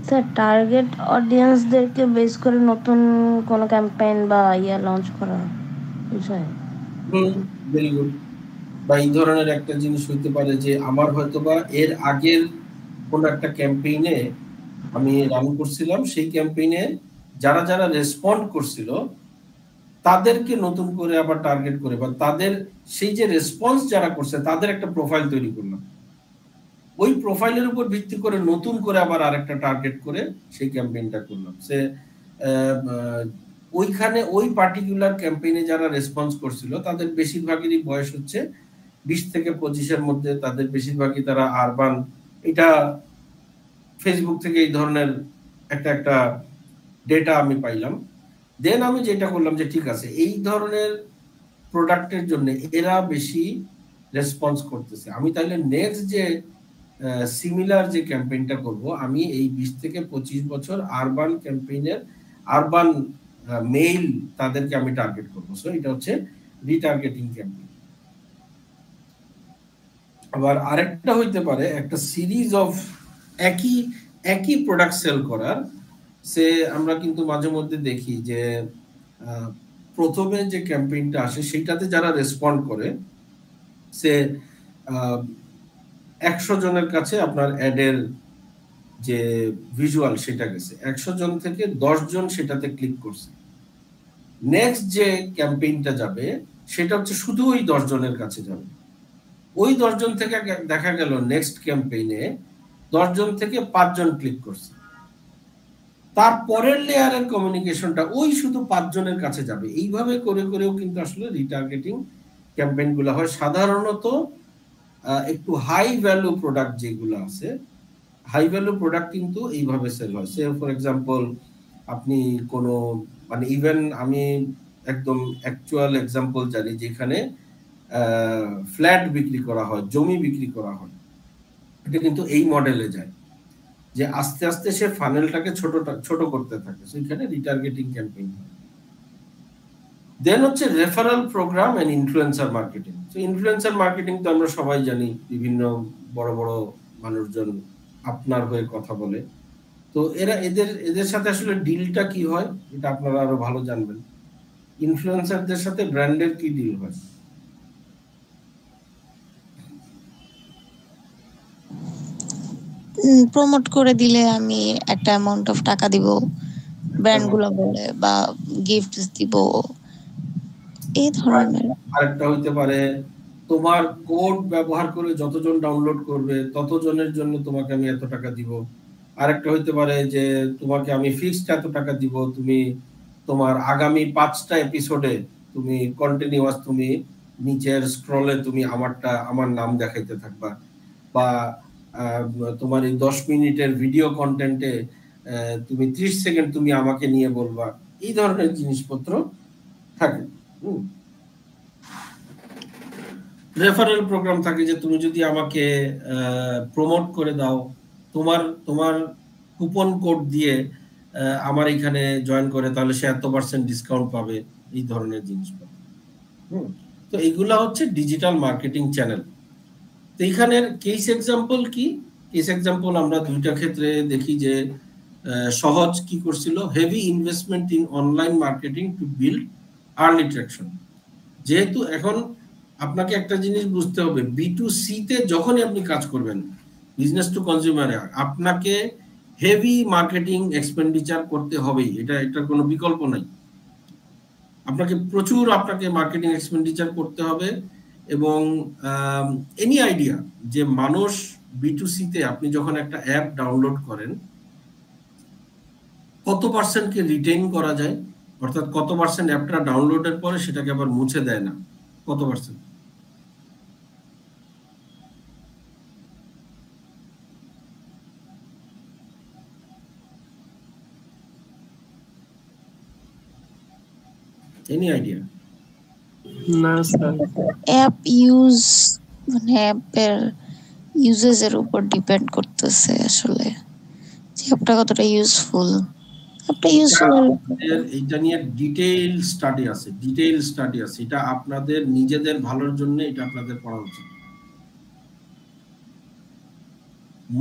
স্যার টার্গেট অডিয়েন্সদেরকে বেস করে নতুন কোন ক্যাম্পেইন বা লঞ্চ করা বিষয়। Very good. বা এই ধরনের একটা জিনিস হইতে পারে যে আমার হয়তোবা এর আগের কোন একটা ক্যাম্পেইনে আমি রান করছিলাম, সেই ক্যাম্পেইনে যারা যারা রেসপন্ড করছিল তাদেরকে নতুন করে আবার টার্গেট করে, বা তাদের সেই যে রেসপন্স যারা করছে তাদের একটা প্রোফাইল তৈরি করলাম, ওই প্রোফাইলের উপর ভিত্তি করে নতুন করে আবার আরেকটা টার্গেট করে সেই ক্যাম্পেইনটা করলাম। সে ওইখানে ওই পার্টিকুলার ক্যাম্পেইনে যারা রেসপন্স করছিল তাদের বেশিরভাগেরই বয়স হচ্ছে 20 থেকে 25-এর মধ্যে, তাদের বেশিরভাগই তারা আরবান। এটা ফেসবুক থেকে এই ধরনের একটা ডেটা আমি পাইলাম। দেন আমি যেটা করলাম যে ঠিক আছে, এই ধরনের প্রোডাক্টের জন্য এরা বেশি রেসপন্স করতেছে, আমি তাহলে নেক্সট যে সিমিলার যে ক্যাম্পেইনটা করব, আমি এই 20 থেকে 25 বছর আরবান ক্যাম্পেইনের আরবান মেইল তাদেরকে আমি টার্গেট করব। সো এটা হচ্ছে রিটার্গেটিং ক্যাম্পেইন। আবার আরেকটা হইতে পারে একটা সিরিজ অফ একই প্রোডাক্ট সেল করার। সে আমরা কিন্তু মাঝে মধ্যে দেখি যে প্রথমে যে ক্যাম্পেইনটা আসে সেইটাতে যারা রেসপন্ড করে, সে 100 জনের কাছে আপনার অ্যাডের যে ভিজুয়াল সেটা গেছে, 100 জন থেকে 10 জন সেটাতে ক্লিক করছে। নেক্সট যে ক্যাম্পেইনটা যাবে সেটা হচ্ছে শুধু ওই 10 জনের কাছে যাবে। ওই 10 জন থেকে দেখা গেল নেক্সট ক্যাম্পেইনে 10 জন থেকে 5 জন ক্লিক করছে। তারপরের লেয়ারের কমিউনিকেশনটা ওই শুধু 5 জনের কাছে যাবে। এইভাবে করে করেও কিন্তু আসলে রিটার্গেটিং ক্যাম্পেইন গুলো হয়। সাধারণত একটু হাই ভ্যালু প্রোডাক্ট যেগুলো আছে, হাই ভ্যালু প্রোডাক্ট কিন্তু এইভাবে সেল হয়। সে ফর এক্সাম্পল আপনি কোনো মানে ইভেন আমি একদম অ্যাকচুয়াল এক্সাম্পল জানি, যেখানে ফ্ল্যাট বিক্রি করা হয়, জমি বিক্রি করা হয়, এটা কিন্তু এই মডেলে যায় যে আস্তে আস্তে সে ফানেলটাকে ছোট করতে থাকে। সেখানে রিটার্গেটিং ক্যাম্পেইন হয়। দেন হচ্ছে referral program and influencer marketing. তো ইনফ্লুয়েন্সার মার্কেটিং তো আমরা সবাই জানি, বিভিন্ন বড় বড় মানুষজন আপনার হয়ে কথা বলে, তো এদের সাথে আসলে ডিলটা কি হয় এটা আপনারা আরো ভালো জানবেন। ইনফ্লুয়েন্সারদের সাথে ব্র্যান্ডের কি ডিল হয়? প্রমোট করে দিলে আমি একটা অ্যামাউন্ট অফ টাকা দিব, ব্র্যান্ড গুলো বলে, বা গিফট দিব, এই ধরনের। আরেকটা হইতে পারে তোমার কোড ব্যবহার করে যতজন ডাউনলোড করবে ততজনের জন্য তোমাকে আমি এত টাকা দিব। আরেকটা হইতে পারে যে তোমাকে আমি ফিক্সড এত টাকা দিব, তুমি তোমার আগামী 5টা এপিসোডে তুমি কন্টিনিউয়াস তুমি নিচের স্ক্রলে তুমি আমার নাম দেখাইতে থাকবা, বা তোমার এই 10 মিনিটের ভিডিও কন্টেন্টে তুমি 30 সেকেন্ড তুমি আমাকে নিয়ে বলবা। এই ধরনের জিনিসপত্র থাকে। রেফারেল প্রোগ্রাম থাকে যে তুমি যদি আমাকে প্রমোট করে দাও, তোমার কুপন কোড দিয়ে আমার এখানে জয়েন করে, তাহলে সে এত % ডিসকাউন্ট পাবে। এই ধরনের জিনিসপত্র। তো এইগুলা হচ্ছে ডিজিটাল মার্কেটিং চ্যানেল। তো এইখানের কেস এক্সাম্পল কি? কেস এক্সাম্পল আমরা দুইটা ক্ষেত্রে দেখি যে সহজ কি করছিল, heavy investment in online marketing to build early traction. যেহেতু এখন আপনাকে একটা জিনিস বুঝতে হবে, B2C তে যখনই আপনি কাজ করবেন, বিজনেস টু কনজিউমারে আপনাকে হেভি মার্কেটিং এক্সপেন্ডিচার করতে হবেই, এটার কোনো বিকল্প নাই। আপনাকে প্রচুর মার্কেটিং এক্সপেন্ডিচার করতে হবে। এবং এনি আইডিয়া যে মানুষ B2C তে আপনি যখন একটা অ্যাপ ডাউনলোড করেন কত % রিটেইন করা যায়, অর্থাৎ কত % অ্যাপটা ডাউনলোডের পরে সেটাকে আবার মুছে দেয় না, কত %? Any idea? না স্যার, অ্যাপ ইউজ মানে অ্যাপের ইউজেজের উপর ডিপেন্ড করতেছে আসলে, যে অ্যাপটা কতটা ইউজফুল। অ্যাপটা ইউজফুল, এইটা নিয়ে ডিটেইল স্টাডি আছে। এটা আপনাদের নিজেদের ভালোর জন্য এটা আপনাদের পড়া উচিত।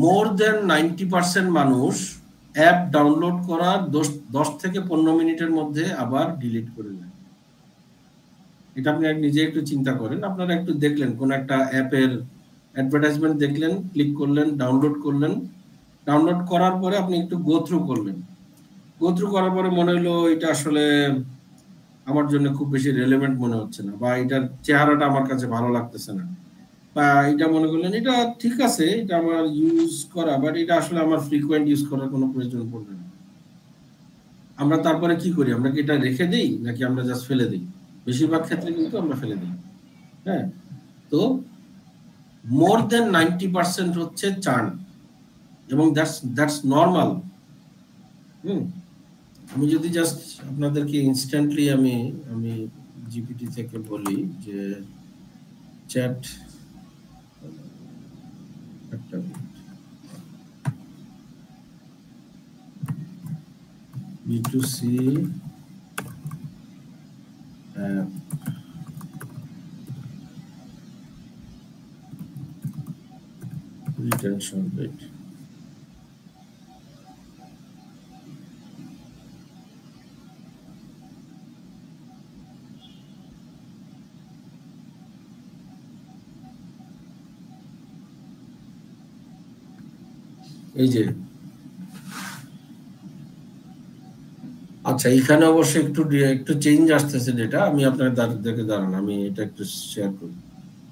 মোর দেন 90% মানুষ অ্যাপ ডাউনলোড করার 10 থেকে 15 মিনিটের মধ্যে আবার ডিলিট করে দেয়। এটা আপনি নিজে একটু চিন্তা করেন। আপনারা একটু দেখলেন কোন একটা অ্যাপের অ্যাডভার্টাইজমেন্ট দেখলেন, ক্লিক করলেন, ডাউনলোড করলেন, ডাউনলোড করার পরে আপনি একটু গো থ্রু করলেন, গো থ্রু করার পরে মনে হলো এটা আসলে আমার জন্য খুব বেশি রেলেভেন্ট মনে হচ্ছে না, বা এটার চেহারাটা আমার কাছে ভালো লাগতেছে না, বা এটা মনে করলেন এটা ঠিক আছে, এটা আমার ইউজ করা, বাট এটা আসলে আমার ফ্রিকোয়েন্ট ইউজ করার কোনো প্রয়োজন পড়বে না। আমরা তারপরে কি করি? আমরা কি এটা রেখে দেই নাকি আমরা জাস্ট ফেলে দিই? বেশিরভাগ ক্ষেত্রে কিন্তু আমরা ফেলে দিই। হ্যাঁ, তো মোর দেন 90% হচ্ছে চার্ন, এবং দ্যাটস নর্মাল। আমি যদি জাস্ট আপনাদেরকে ইনস্ট্যান্টলি আমি জিপিটি থেকে বলি যে চ্যাট একটা B2C retention rate. এই যে আচ্ছা, এখানে অবশ্য একটু চেঞ্জ আসতেছে ডেটা। আমি আপনাদেরকে দাঁড়ান, আমি এটা একটু শেয়ার করি।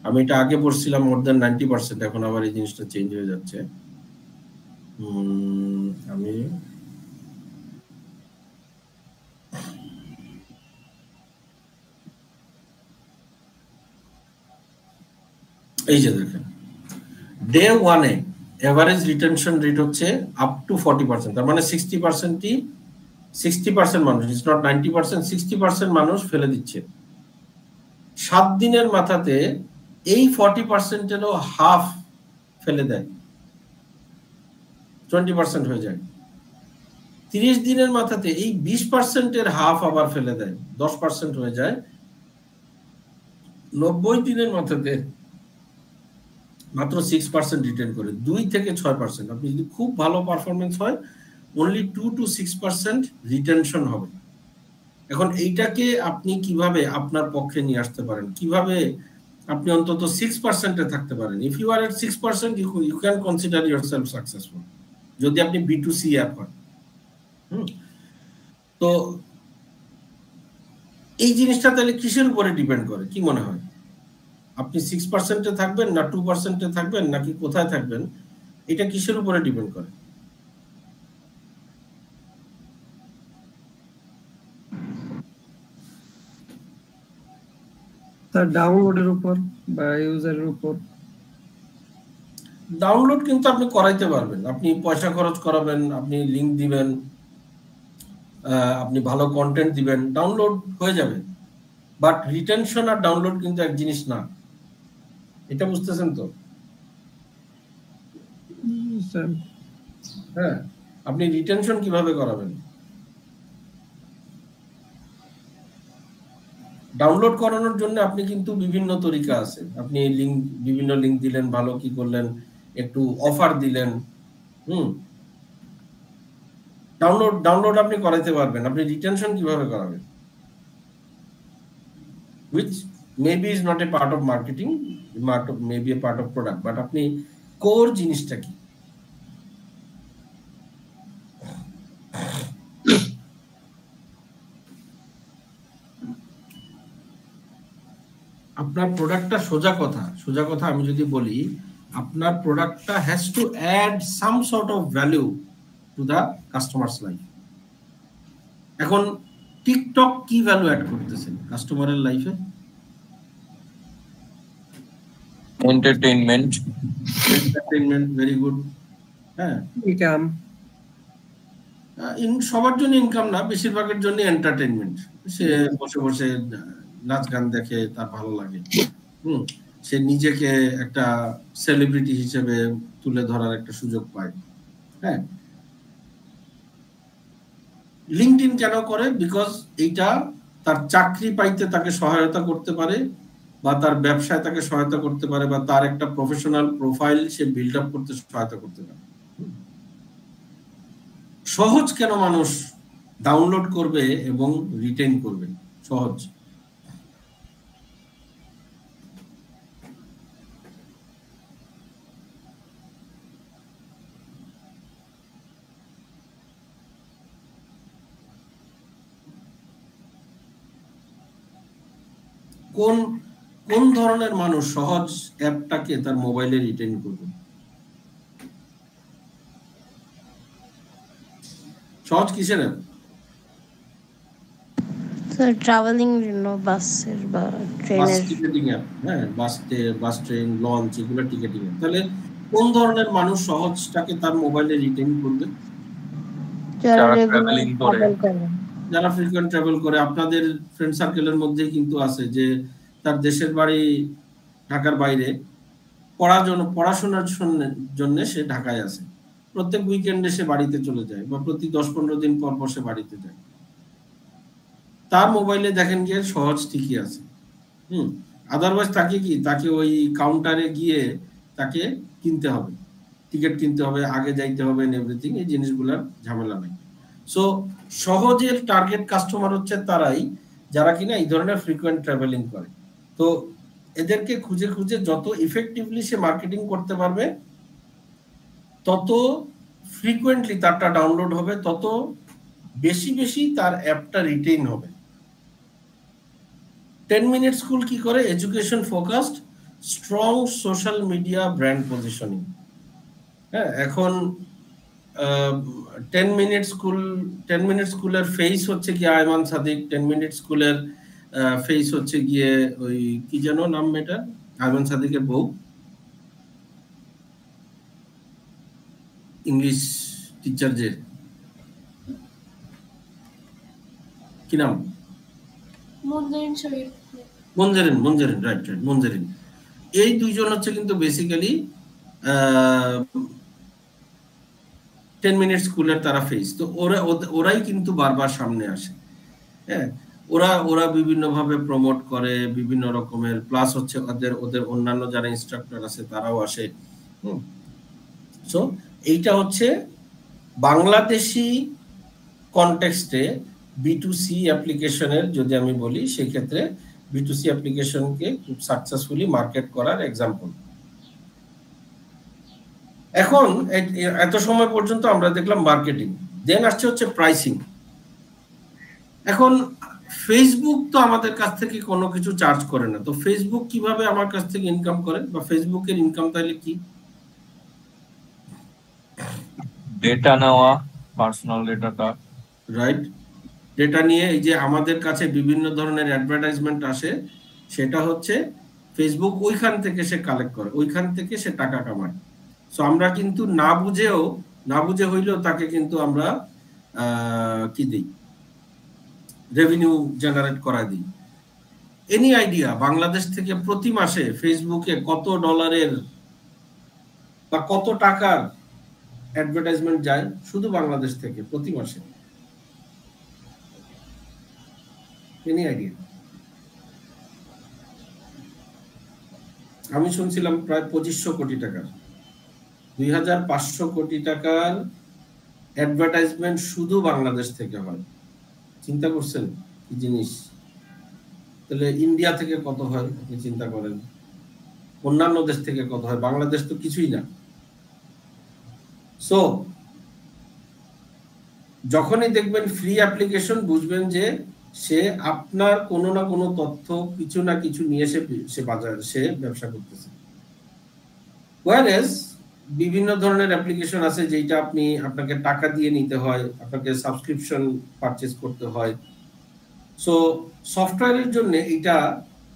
আমি এটা আগে পড়ছিলাম মোর দেন 90%, এখন আবার এই জিনিসটা চেঞ্জ হয়ে যাচ্ছে। আমি এই যে দেখেন, ডে 1-এ এভারেজ রিটেনশন রেট হচ্ছে আপ টু 40%, তার মানে 60% মানুষ, ইটস নট 90%, 60% মানুষ ফেলে দিচ্ছে। 7 দিনের মাথাতে এই 40%-এরও হাফ ফেলে দেয়, 20% হয়ে যায়। 30 দিনের মাথাতে এই 20%-এর হাফ আবার ফেলে দেয়, 10% হয়ে যায়। 90 দিনের মাথাতে মাত্র 6% রিটেন করে, 2 থেকে 6%। আপনি যদি খুব ভালো পারফরমেন্স হয় only 2 to 6% রিটেনশন হবে। এখন এইটাকে আপনি কিভাবে আপনার পক্ষে নিয়ে আসতে পারেন, কিভাবে আপনি অন্তত 6% থাকতে পারেন? If you are at 6% you can consider yourself successful, যদি আপনি B2C অ্যাপ হন। তো এই জিনিসটা তাহলে কিসের উপরে ডিপেন্ড করে, কি মনে হয়? আপনি 6% থাকবেন না 2% থাকবেন নাকি কোথায় থাকবেন, এটা কিসের উপরে ডিপেন্ড করে? তার ডাউনলোডের উপর বা ইউজারের উপর। ডাউনলোড কিন্তু আপনি করাইতে পারবেন, আপনি পয়সা খরচ করাবেন, আপনি লিংক দিবেন, আপনি ভালো কন্টেন্ট দিবেন, ডাউনলোড হয়ে যাবে। বাট রিটেনশন আর ডাউনলোড কিন্তু এক জিনিস না, এটা বুঝতেছেন তো? হ্যাঁ, আপনি রিটেনশন কিভাবে করাবেন? ডাউনলোড করানোর জন্য আপনি কিন্তু বিভিন্ন তরিকা আছে, আপনি বিভিন্ন লিংক দিলেন, ভালো কি করলেন, একটু অফার দিলেন, ডাউনলোড আপনি করাইতে পারবেন, আপনি রিটেনশন কিভাবে করাবেন? which maybe is not a part of marketing, maybe a part of product, but আপনি কোর জিনিসটা কি? আপনার প্রোডাক্টটা সোজা কথা আমি যদি বলি, আপনার প্রোডাক্টটা has to add some sort of value to the customer's life. এখন টিকটক কি ভ্যালু অ্যাড করতেছে কাস্টমারের লাইফে? Entertainment, very good. হ্যাঁ, ইনকাম, সবার জন্য ইনকাম না, বেশিরভাগের জন্য এন্টারটেইনমেন্ট। সে বসে বসে নাচ গান দেখে, তার ভালো লাগে, সে নিজেকে একটা সেলিব্রিটি হিসেবে তুলে ধরার একটা সুযোগ পায়। হ্যাঁ, লিঙ্কডইন কেন করে? বিকজ এইটা তার চাকরি পাইতে তাকে সহায়তা করতে পারে, বা তার ব্যবসায় তাকে সহায়তা করতে পারে, বা তার একটা প্রফেশনাল প্রোফাইল সে বিল্ড আপ করতে সহায়তা করতে পারে। সহজ কেন মানুষ ডাউনলোড করবে এবং রিটেইন করবে? সহজ। কোন ধরনের মানুষ সহজ অ্যাপটাকে তার মোবাইলে রিটেইন করবে? সহজ কিসের অ্যাপ? স্যার ট্রাভেলিং জন্য বাসের বা ট্রেনের টিকেটিং অ্যাপ। হ্যাঁ, বাস ট্রেন লঞ্চ এগুলো টিকেটিং অ্যাপ। তাহলে কোন ধরনের মানুষ সহজটাকে তার মোবাইলে রিটেইন করবে? যারা ট্রাভেলিং করে, যারা ফ্রিকোয়েন্ট ট্রাভেল করে। আপনাদের ফ্রেন্ড সার্কেলের মধ্যেই কিন্তু আছে যে তার দেশের বাড়ি ঢাকার বাইরে, পড়াশোনার জন্য সে ঢাকায় আছে, প্রত্যেক উইকেন্ডে সে বাড়িতে চলে যায়, বা প্রতি 10-15 দিন পর পর সে বাড়িতে যায়। তার মোবাইলে দেখেন গিয়ে সহজ ঠিকই আছে। আদারওয়াইজ তাকে ওই কাউন্টারে গিয়ে তাকে কিনতে হবে, টিকিট কিনতে হবে, আগে যাইতে হবে, এভরিথিং, এই জিনিসগুলোর ঝামেলা নেই। সো সহজের টার্গেট কাস্টমার হচ্ছে তারাই যারা কিনা এই ধরনের ফ্রিকোয়েন্ট ট্রাভেলিং করে। তো এদেরকে খুঁজে খুঁজে যত ইফেক্টিভলি সে মার্কেটিং করতে পারবে, তত ফ্রিকোয়েন্টলি তারটা ডাউনলোড হবে, তত বেশি বেশি তার অ্যাপটা রিটেইন হবে। 10 মিনিট স্কুল কি করে? Education focused, strong social media brand positioning. হ্যাঁ, এখন 10 মিনিট স্কুলের ফেস হচ্ছে কি আয়মান সাদিক, 10 মিনিট স্কুলের ফেস হচ্ছে গিয়ে ওই কি যেন নাম, এটা আয়মান সাদিকের বউ, ইংলিশ টিচার, যে কি নাম, মঞ্জেরিন, রাইট, মঞ্জেরিন। এই দুইজন হচ্ছে কিন্তু বেসিক্যালি 10 মিনিট স্কুলের তারা ফেস। তো ওরাই কিন্তু বারবার সামনে আসে। হ্যাঁ, ওরা বিভিন্ন ভাবে প্রমোট করে, বিভিন্ন রকমের, প্লাস হচ্ছে ওদের অন্যান্য যারা ইনস্ট্রাক্টর আছে তারাও আসে। সো এইটা হচ্ছে বাংলাদেশি কনটেক্সটে B2C অ্যাপ্লিকেশনের যদি আমি বলি, সেই ক্ষেত্রে B2C অ্যাপ্লিকেশনকে খুব সাকসেসফুলি মার্কেট করার এক্সাম্পল। এখন এত সময় পর্যন্ত আমরা দেখলাম মার্কেটিং, দেন আসছে হচ্ছে প্রাইসিং। এখন ফেসবুক তো আমাদের কাছ থেকে কোনো কিছু চার্জ করে না, তো ফেসবুক কিভাবে আমার কাছ থেকে ইনকাম করে, বা ফেসবুকের ইনকাম তাহলে কি? ডেটা নেওয়া, পার্সোনাল ডেটাটা, রাইট। ডেটা নিয়ে এই যে আমাদের কাছে বিভিন্ন ধরনের অ্যাডভার্টাইজমেন্ট আসে, সেটা হচ্ছে ফেসবুক ওইখান থেকে সে কালেক্ট করে, ওইখান থেকে সে টাকা কামায়। সো আমরা কিন্তু না বুঝে হইলেও তাকে কিন্তু আমরা কি দিই, রেভিনিউ জেনারেট করা দিই। এনি আইডিয়া বাংলাদেশ থেকে প্রতি মাসে ফেসবুকে কত ডলারের বা কত টাকার অ্যাডভার্টাইজমেন্ট যায় শুধু বাংলাদেশ থেকে প্রতি মাসে? Any idea? আমি শুনছিলাম প্রায় 2500 কোটি টাকার, 2500 কোটি টাকার অ্যাডভার্টাইজমেন্ট শুধু বাংলাদেশ থেকে হয়। চিন্তা করছেন কি জিনিস? তাহলে ইন্ডিয়া থেকে কত হয় আপনি চিন্তা করেন, অন্যান্য দেশ থেকে কত হয়, বাংলাদেশ তো কিছুই না। সো যখনই দেখবেন ফ্রি অ্যাপ্লিকেশন, বুঝবেন যে সে আপনার কোনো না কোনো তথ্য কিছু না কিছু নিয়ে সে ব্যবসা করতেছে। ওয়ারেস বিভিন্ন ধরনের অ্যাপ্লিকেশন আছে যেটা আপনাকে টাকা দিয়ে নিতে হয়, আপনাকে সাবস্ক্রিপশন পারচেজ করতে হয়। সো সফটওয়্যারের জন্য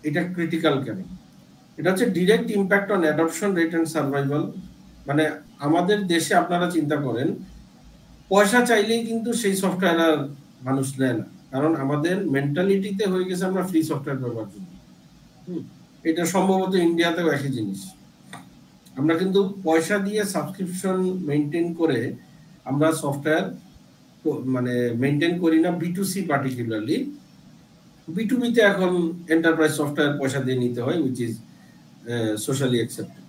এটা ক্রিটিক্যাল কেন? এটা হচ্ছে direct impact on adoption rate and survival. মানে আমাদের দেশে আপনারা চিন্তা করেন, পয়সা চাইলেই কিন্তু সেই সফটওয়্যার আর মানুষ নেয় না, কারণ আমাদের মেন্টালিটিতে হয়ে গেছে আমরা ফ্রি সফটওয়্যার ব্যবহার করি। এটা সম্ভবত ইন্ডিয়াতেও একই জিনিস। আমরা কিন্তু পয়সা দিয়ে সাবস্ক্রিপশন মেনটেন করে আমরা সফটওয়্যার মানে মেনটেন করি না। B2C পার্টিকুলারলি, B2B তে এখন এন্টারপ্রাইজ সফটওয়্যার পয়সা দিয়ে নিতে হয়, উইচ ইজ সোশ্যালি অ্যাকসেপ্টেড।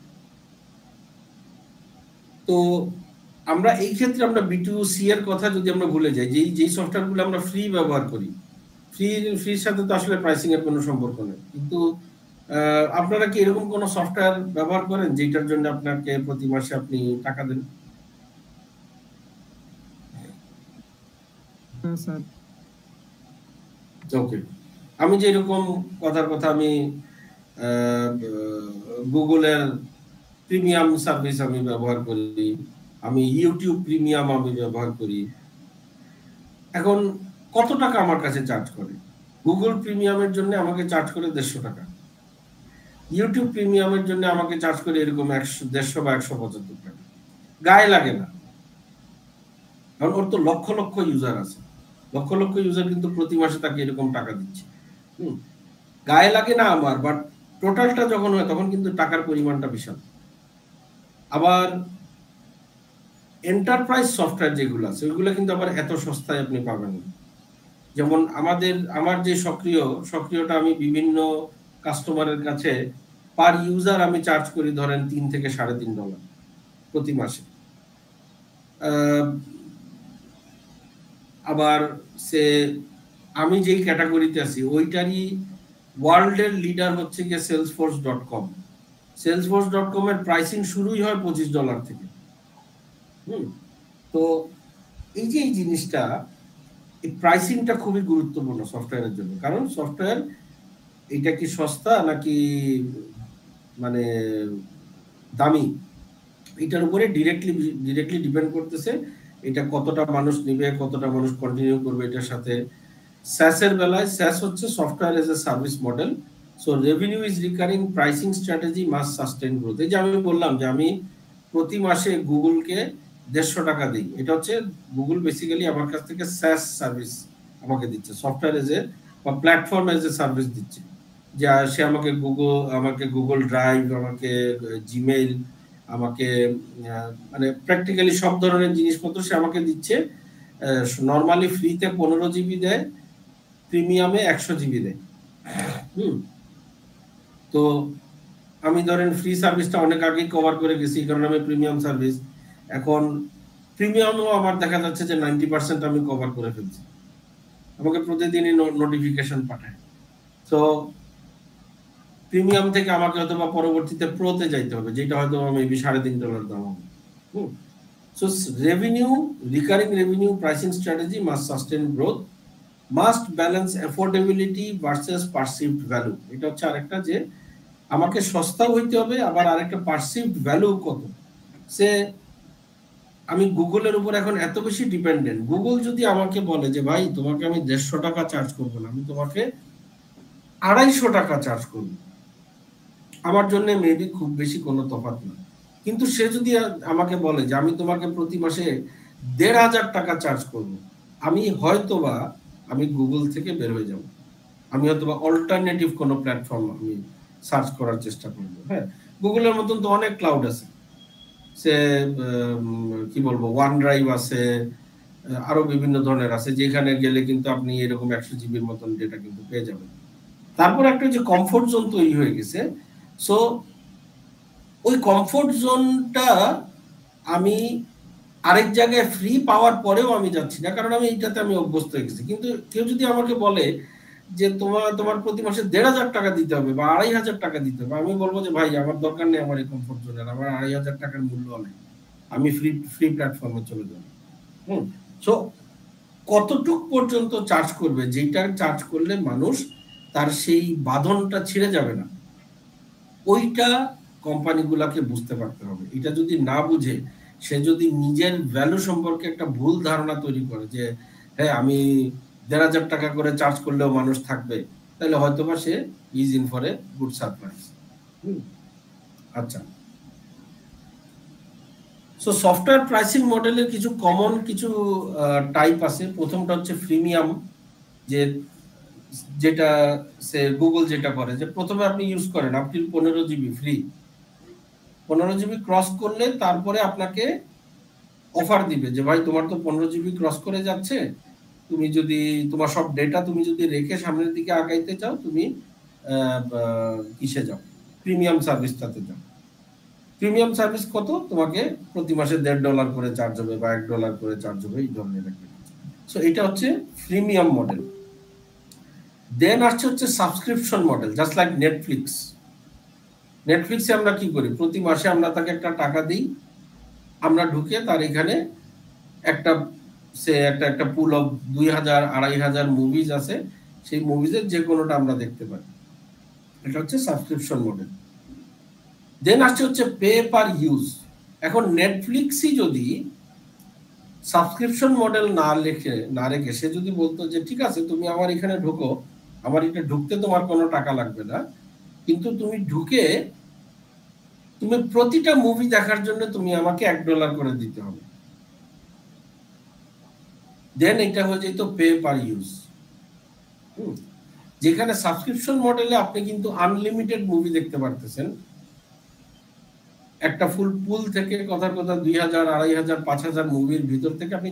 তো আমরা এই ক্ষেত্রে আমরা B2C এর কথা যদি আমরা ভুলে যাই, যেই সফটওয়্যারগুলো আমরা ফ্রি ব্যবহার করি, ফ্রির সাথে তো আসলে প্রাইসিং এর কোনো সম্পর্ক নেই। কিন্তু আপনারা কি এরকম কোনো সফটওয়্যার ব্যবহার করেন যেটার জন্য আপনাকে প্রতি মাসে আপনি টাকা দেন? স্যার ওকে, আমি যে এরকম কথার কথা আমি গুগলের প্রিমিয়াম সার্ভিস আমি ব্যবহার করি, আমি ইউটিউব প্রিমিয়াম আমি ব্যবহার করি। এখন কত টাকা আমার কাছে চার্জ করে? গুগল প্রিমিয়ামের জন্য আমাকে চার্জ করে 150 টাকা, ইউটিউব প্রিমিয়ামের জন্য আমাকে চার্জ করে এরকম 150 বা 175 টাকা। গায়ে লাগে না, কারণ ওর তো লক্ষ লক্ষ ইউজার আছে, লক্ষ লক্ষ ইউজার কিন্তু প্রতি মাসে তাকে এরকম টাকা দিচ্ছে। গায়ে লাগে না আমার, বাট টোটালটা যখন হয় তখন কিন্তু টাকার পরিমাণটা বিশাল। আবার এন্টারপ্রাইজ সফটওয়্যার যেগুলো আছে ওইগুলো কিন্তু আবার এত সস্তায় আপনি পাবেন না। যেমন আমার যে সক্রিয়টা আমি বিভিন্ন কাস্টমারের কাছে পার ইউজার আমি চার্জ করি ধরেন $3 থেকে $3.5 প্রতি মাসে। আবার আমি যেই ক্যাটাগরিতে আছি ওইটারই ওয়ার্ল্ডের লিডার হচ্ছে গিয়ে salesforce.com। salesforce.com এর প্রাইসিং শুরুই হয় $25 থেকে। তো এই যে এই জিনিসটা, এই প্রাইসিংটা খুবই গুরুত্বপূর্ণ সফটওয়্যারের জন্য। কারণ সফটওয়্যার এটা কি সস্তা নাকি মানে দামি, এটার উপরে ডিরেক্টলি ডিপেন্ড করতেছে এটা কতটা মানুষ নিবে, কতটা মানুষ কন্টিনিউ করবে এটার সাথে। SaaS এর বেলায় SaaS হচ্ছে software as a service model. So revenue is recurring, pricing strategy must sustain growth. এই যে আমি বললাম যে আমি প্রতি মাসে গুগলকে 150 টাকা দিই, এটা হচ্ছে গুগল বেসিক্যালি আমার কাছ থেকে SaaS সার্ভিস আমাকে দিচ্ছে, সফটওয়্যার এজ এ বা প্ল্যাটফর্ম এজ এ সার্ভিস দিচ্ছে। যে সে আমাকে গুগল ড্রাইভ, আমাকে জিমেইল, আমাকে মানে প্র্যাকটিক্যালি সব ধরনের জিনিসপত্র সে আমাকে দিচ্ছে। নর্মালি ফ্রিতে 15 GB দেয়, প্রিমিয়ামে 100 GB দেয়। তো আমি ধরেন ফ্রি সার্ভিসটা অনেক আগেই কভার করে গেছি, কারণ আমি প্রিমিয়াম সার্ভিস। এখন প্রিমিয়ামও আমার দেখা যাচ্ছে যে 90% আমি কভার করে ফেলছি, আমাকে প্রতিদিনই নোটিফিকেশন পাঠায়। তো প্রিমিয়াম থেকে আমাকে হয়তো বা পরবর্তীতে প্রোতে যাইতে হবে, যেটা হয়তো মেবি $3.5 দাম হবে। So revenue, recurring revenue pricing strategy must sustain growth, must balance affordability versus perceived value. এটা হচ্ছে আরেকটা, যে আমাকে সস্তাও হইতে হবে, আবার আরেকটা পারসিভড ভ্যালু কত। সে আমি গুগলের উপর এখন এত বেশি ডিপেন্ডেন্ট, গুগল যদি আমাকে বলে যে ভাই তোমাকে আমি 150 টাকা চার্জ করবো না, আমি তোমাকে 250 টাকা চার্জ করব, আমার জন্য মেবি খুব বেশি কোনো তফাৎ না। কিন্তু সে যদি আমাকে বলে যে আমি তোমাকে প্রতি মাসে 1,500 টাকা চার্জ করব, আমি হয়তোবা আমি গুগল থেকে বের হয়ে যাব, আমি হয়তোবা অল্টারনেটিভ কোনো প্ল্যাটফর্ম আমি সার্চ করার চেষ্টা করব। হ্যাঁ, গুগলের মতন তো অনেক ক্লাউড আছে, সে কি বলবো, ওয়ান ড্রাইভ আছে, আরো বিভিন্ন ধরনের আছে, যেখানে গেলে কিন্তু আপনি এরকম 100 জিবির মতন ডেটা কিন্তু পেয়ে যাবেন। তারপর একটা যে কমফোর্ট জোন তৈরি হয়ে গেছে, সো ওই কমফোর্ট জোনটা আমি আরেক জায়গায় ফ্রি পাওয়ার পরেও আমি যাচ্ছি না, কারণ আমি এইটাতে আমি অভ্যস্ত হয়ে গেছি। কিন্তু কেউ যদি আমাকে বলে যে তোমার প্রতি মাসে 1,500 টাকা দিতে হবে বা 2,500 টাকা দিতে হবে, আমি বলবো যে ভাই আমার দরকার নেই আমার এই কমফোর্ট জোনের, আমার 2,500 টাকার মূল্য নেই, আমি ফ্রি প্ল্যাটফর্মে চলে যাবো। সো কতটুক পর্যন্ত চার্জ করবে, যেটা চার্জ করলে মানুষ তার সেই বাঁধনটা ছিঁড়ে যাবে না, ওইটা কোম্পানিগুলোকে বুঝতে পারতে হবে। এটা যদি না বুঝে, সে যদি নিজের ভ্যালু সম্পর্কে একটা ভুল ধারণা তৈরি করে যে হ্যাঁ আমি 1,500 টাকা করে চার্জ করলেও মানুষ থাকবে, তাহলে হয়তোবা সে is in for a good surprise. আচ্ছা, সো সফটওয়্যার প্রাইসিং মডেলের কিছু কমন কিছু টাইপ আছে। প্রথমটা হচ্ছে ফ্রিমিয়াম, যেটা সে গুগল যেটা করে যে প্রথমে আপনি ইউজ করেন up till 15 GB free, 15 GB cross করলে তারপরে আপনাকে অফার দিবে যে ভাই তোমার তো 15 জিবি ক্রস করে যাচ্ছে, তুমি যদি তোমার সব ডেটা তুমি যদি রেখে সামনের দিকে আগাইতে চাও, তুমি কিসে যাও, প্রিমিয়াম সার্ভিসটাতে যাও। প্রিমিয়াম সার্ভিস কত, তোমাকে প্রতি মাসে $1.5 করে চার্জ হবে বা $1 করে চার্জ হবে, এই ধরনের একটা। সো এটা হচ্ছে প্রিমিয়াম মডেল। দেন আসছে হচ্ছে subscription model, just like Netflix. নেটফ্লিক্সে আমরা কি করি, প্রতি মাসে আমরা তাকে একটা টাকা দিই, আমরা ঢুকে তার এখানে একটা পুল অফ 2,000-2,500 মুভিজ আছে, সেই মুভিজের যে কোনোটা আমরা দেখতে পারি, এটা হচ্ছে সাবস্ক্রিপশন মডেল। দেন আসছে হচ্ছে পে পার ইউজ। এখন নেটফ্লিক্সই যদি সাবস্ক্রিপশন মডেল না রেখে সে যদি বলতো যে ঠিক আছে তুমি আমার এখানে ঢুকো, আমার এটা ঢুকতে তোমার কোনো টাকা লাগবে না, কিন্তু তুমি ঢুকে তুমি প্রতিটা মুভি দেখার জন্য তুমি আমাকে $1 করে দিতে হবে, দেন এটা হয়ে যেত পে পার ইউজ। যেখানে সাবস্ক্রিপশন মডেলে আপনি কিন্তু আনলিমিটেড মুভি দেখতে পারতেছেন, একটা ফুল পুল থেকে কথার কথা 2,000, 2,500, 5,000 মুভির ভিতর থেকে আপনি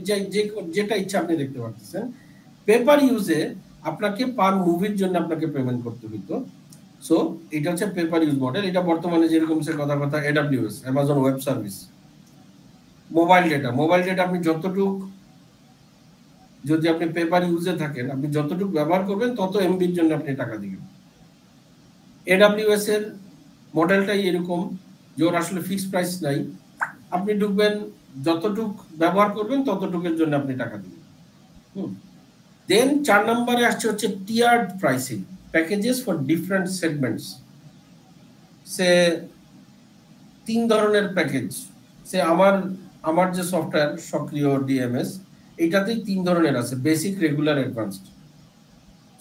যেটা ইচ্ছা আপনি দেখতে পারতেছেন। পেপার ইউজে আপনাকে পার মুভির জন্য আপনাকে পেমেন্ট করতে হতো। সো এটা হচ্ছে পেপার ইউজ মডেল। এটা বর্তমানে যেরকম সে কথা AWS, Amazon web service. Mobile data আপনি যতটুক, যদি আপনি পেপার ইউজে থাকেন, আপনি যতটুকু ব্যবহার করবেন তত এমবির জন্য আপনি টাকা দিবেন। AWS এর মডেলটাই এরকম যে ওর আসলে ফিক্সড প্রাইস নাই, আপনি ঢুকবেন, যতটুক ব্যবহার করবেন ততটুকের জন্য আপনি টাকা দিবেন। দেন 4 নম্বরে আসছে হচ্ছে tiered pricing, packages for different segments. সে 3 ধরনের প্যাকেজ। সে আমার যে সফটওয়্যার সক্রিয় DMS, এইটাতেই 3 ধরনের আছে, বেসিক, রেগুলার, অ্যাডভান্সড।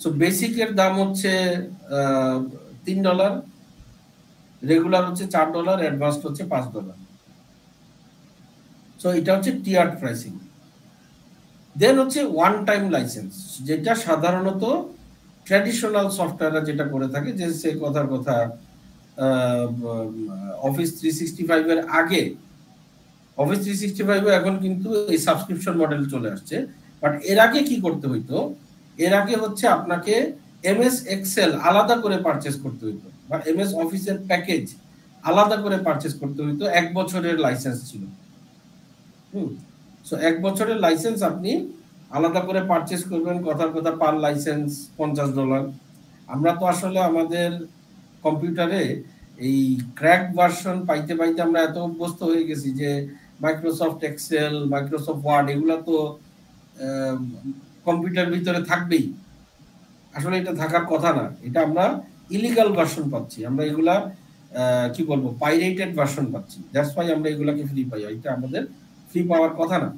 সো বেসিকের দাম হচ্ছে $3, রেগুলার হচ্ছে $4, অ্যাডভান্সড হচ্ছে $5। সো এটা হচ্ছে টিয়ার্ড প্রাইসিং। দেন হচ্ছে ওয়ান টাইম লাইসেন্স, যেটা সাধারণত ট্র্যাডিশনাল সফটওয়্যাররা যেটা করে থাকে, যে সে কথার কথা অফিস 365 এর আগে, অফিস 365 এখন কিন্তু এই সাবস্ক্রিপশন মডেল চলে আসছে, বাট এর আগে কি করতে হইতো, এর আগে হচ্ছে আপনাকে MS এক্সেল আলাদা করে পারচেজ করতে হইতো, বা MS অফিসের প্যাকেজ আলাদা করে পারচেজ করতে হইতো, 1 বছরের লাইসেন্স ছিল। সো 1 বছরের লাইসেন্স আপনি আলাদা করে পারচেজ করবেন, কথার কথা পার লাইসেন্স $50। আমরা তো আসলে আমাদের কম্পিউটারে এই ক্র্যাক ভার্সন পাইতে পাইতে আমরা এত অভ্যস্ত হয়ে গেছি যে মাইক্রোসফট এক্সেল, মাইক্রোসফট ওয়ার্ড এগুলা তো কম্পিউটার ভিতরে থাকবেই। আসলে এটা থাকার কথা না, এটা আমরা ইলিগাল ভার্সন পাচ্ছি, আমরা এগুলা কি বলবো পাইরেটেড ভার্সন পাচ্ছি। দ্যাটস ওয়াই আমরা এগুলাকে ফ্রি পাই, এটা আমাদের ফ্রি পাওয়ার কথা না।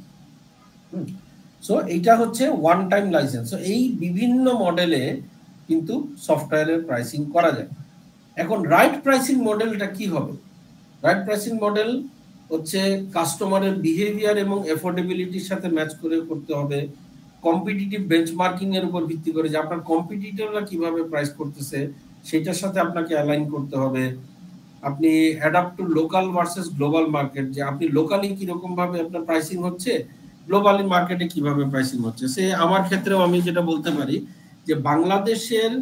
সো এইটা হচ্ছে ওয়ান টাইম লাইসেন্স। সো এই বিভিন্ন মডেলে কিন্তু সফটওয়্যারের প্রাইসিং করা যায়। এখন রাইট প্রাইসিং মডেলটা কি হবে? রাইট প্রাইসিং মডেল হচ্ছে কাস্টমারের বিহেভিয়ার এবং এফোর্ডেবিলিটির সাথে ম্যাচ করে করতে হবে, কম্পিটিটিভ বেঞ্চমার্কিং এর উপর ভিত্তি করে যে আপনার কম্পিটিটররা কিভাবে প্রাইস করতেছে সেটার সাথে আপনাকে অ্যালাইন করতে হবে। আপনি adapt two local versus global market, যে আপনি লোকালি কিরকম ভাবে আপনার প্রাইসিং হচ্ছে, গ্লোবালি মার্কেটে কিভাবে প্রাইসিং হচ্ছে। সে আমার ক্ষেত্রেও আমি যেটা বলতে পারি যে বাংলাদেশের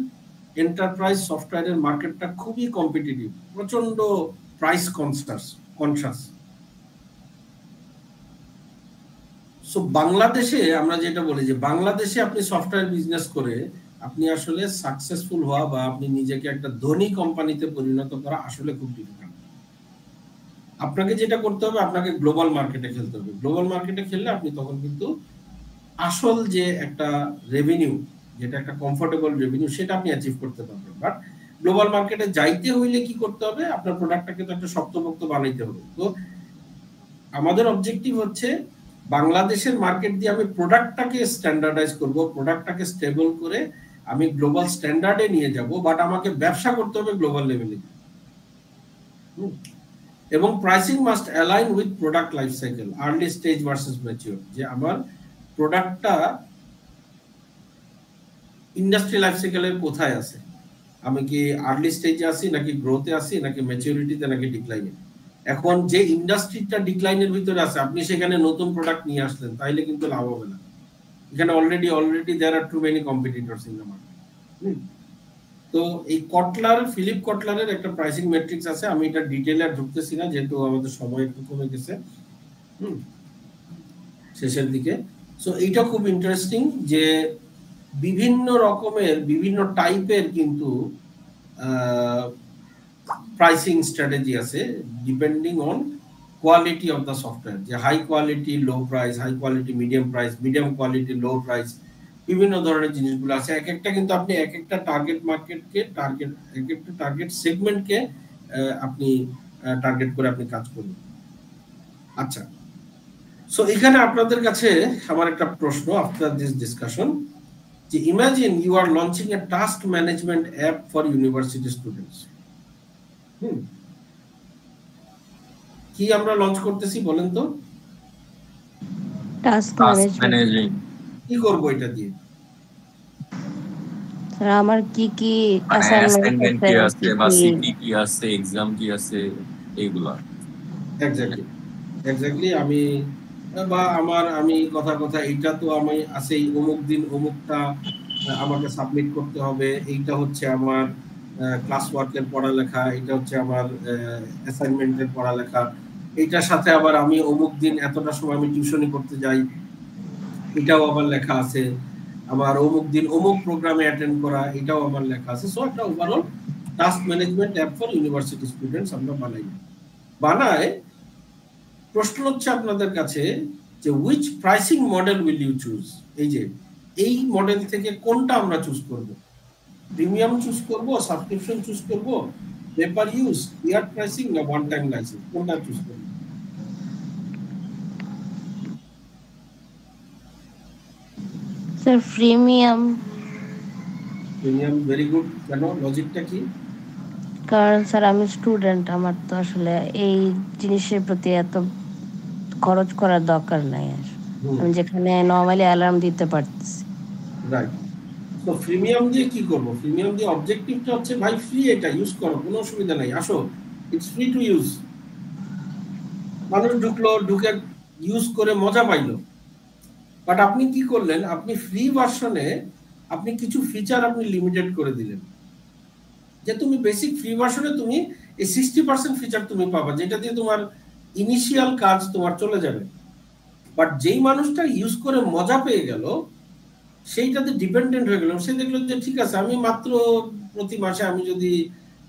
এন্টারপ্রাইজ সফটওয়্যারের মার্কেটটা খুবই কম্পিটিটিভ, প্রচন্ড প্রাইস কনসাস। সো বাংলাদেশে আমরা যেটা বলি যে বাংলাদেশে আপনি সফটওয়্যার বিজনেস করে আপনি আসলে সাকসেসফুল হওয়া বা আপনি নিজেকে একটা ধনী কোম্পানিতে পরিণত করা আসলে খুব ডিফিকাল্ট। আপনাকে যেটা করতে হবে, আপনাকে গ্লোবাল মার্কেটে খেলতে হবে। গ্লোবাল মার্কেটে খেললে আপনি তখন কিন্তু আসল যে একটা রেভিনিউ, যেটা একটা কমফোর্টেবল রেভিনিউ, সেটা আপনি অ্যাচিভ করতে পারবেন। বাট গ্লোবাল মার্কেটে যাইতে হইলে কি করতে হবে? আপনার প্রোডাক্টটাকে তো একটা শক্তপোক্ত বানাইতে হবে। তো আমাদের অবজেক্টিভ হচ্ছে বাংলাদেশের মার্কেট দিয়ে আমি প্রোডাক্টটাকে স্ট্যান্ডার্ডাইজ করব, প্রোডাক্টটাকে স্টেবল করে আমি গ্লোবাল স্ট্যান্ডার্ডে নিয়ে যাব। বাট আমাকে ব্যবসা করতে হবে গ্লোবাল লেভেলে, এবং pricing must align with product life cycle, early stage versus mature. যে আমার প্রোডাক্টটা ইন্ডাস্ট্রি লাইফ সাইকেলের কোথায় আছে, আমি কি আর্লি স্টেজে আছি নাকি গ্রোথে আছি নাকি ম্যাচিউরিটিতে নাকি ডিক্লাইনে। এখন যে ইন্ডাস্ট্রিটা ডিক্লাইনের ভিতরে আছে আপনি সেখানে নতুন প্রোডাক্ট নিয়ে আসলেন, তাইলে কিন্তু লাভ হবে না। এখানে already there are too many competitors in the market. তো এই ফিলিপ কটলারের একটা প্রাইসিং ম্যাট্রিক্স আছে, আমি এটা ডিটেইলে আর ঢুকতেছি না যেহেতু আমাদের সময় একটু কমে গেছে শেষের দিকে। সো এইটা খুব ইন্টারেস্টিং যে বিভিন্ন রকমের বিভিন্ন টাইপের কিন্তু প্রাইসিং স্ট্র্যাটেজি আছে depending on quality of the software, যে high quality low price, high quality medium price, medium quality low price, বিভিন্ন ধরনের জিনিসগুলো আছে। এক একটা কিন্তু আপনি এক একটা টার্গেট মার্কেটকে এক একটা টার্গেট সেগমেন্টকে আপনি টার্গেট করে আপনি কাজ করবেন। আচ্ছা, সো এখানে আপনাদের কাছে আমার একটা প্রশ্ন আফটার দিস ডিসকাশন, যে imagine you are launching a task management app for university students. কি আমরা লঞ্চ করতেছি বলেন তো? Task management. কি করব এটা দিয়ে? স্যার আমার কি কি অ্যাসাইনমেন্ট কি আছে বা সিটি কি আছে, एग्जाम কি আছে, এইগুলা। এক্স্যাক্টলি আমি কথা এইটা তো আমি আছেই, অমুক দিন অমুকটা আমাকে সাবমিট করতে হবে, এইটা হচ্ছে আমার ক্লাস ওয়ার্কের পড়ালেখা, এটা হচ্ছে আমার অ্যাসাইনমেন্টের পড়ালেখা, এইটার সাথে আবার আমি অমুক দিন এতটা সময় আমি টিউশনি করতে যাই, এটাও আবার লেখা আছে, আমার অমুক দিন অমুক প্রোগ্রামে অ্যাটেন্ড করা, এটাও আমার লেখা আছে। সো একটা overall task management app for university students আমরা বানাই। প্রশ্ন হচ্ছে আপনাদের কাছে যে which pricing model will you choose? এই মডেল থেকে কোনটা আমরা চুজ করব? প্রিমিয়াম চুজ করব, সাবস্ক্রিপশন চুজ করব, pay per use, year pricing না ওয়ান টাইম লাইসেন্স, কোনটা চুজ করব? Sir premium. Very good. কেন, লজিকটা কি? কারণ স্যার আমি স্টুডেন্ট, আমার তো আসলে এই জিনিসের প্রতি এত খরচ করার দরকার নাই। আর আমি যেখানে নরমালি অ্যালার্ম দিতে পারতেছি। রাইট। তো প্রিমিয়াম দিয়ে কি করব? প্রিমিয়াম দিয়ে অবজেক্টিভটা হচ্ছে ভাই ফ্রি, এটা ইউজ করো, কোনো অসুবিধা নাই, আসো, ইটস ফ্রি টু ইউজ। মানুষ ঢুকে ইউজ করে মজা পাইলো। বাট আপনি কি করলেন, আপনি ফ্রি ভার্সনে আপনি কিছু ফিচার আপনি লিমিটেড করে দিলেন, যে তুমি বেসিক ফ্রি ভার্সনে তুমি এই 60% ফিচার তুমি পাবা, যেটা দিয়ে তোমার ইনিশিয়াল কাজ তোমার চলে যাবে। বাট যেই মানুষটা ইউজ করে মজা পেয়ে গেল, সেইটাতে ডিপেন্ডেন্ট হয়ে গেল, সে দেখলো যে ঠিক আছে আমি মাত্র প্রতি মাসে আমি যদি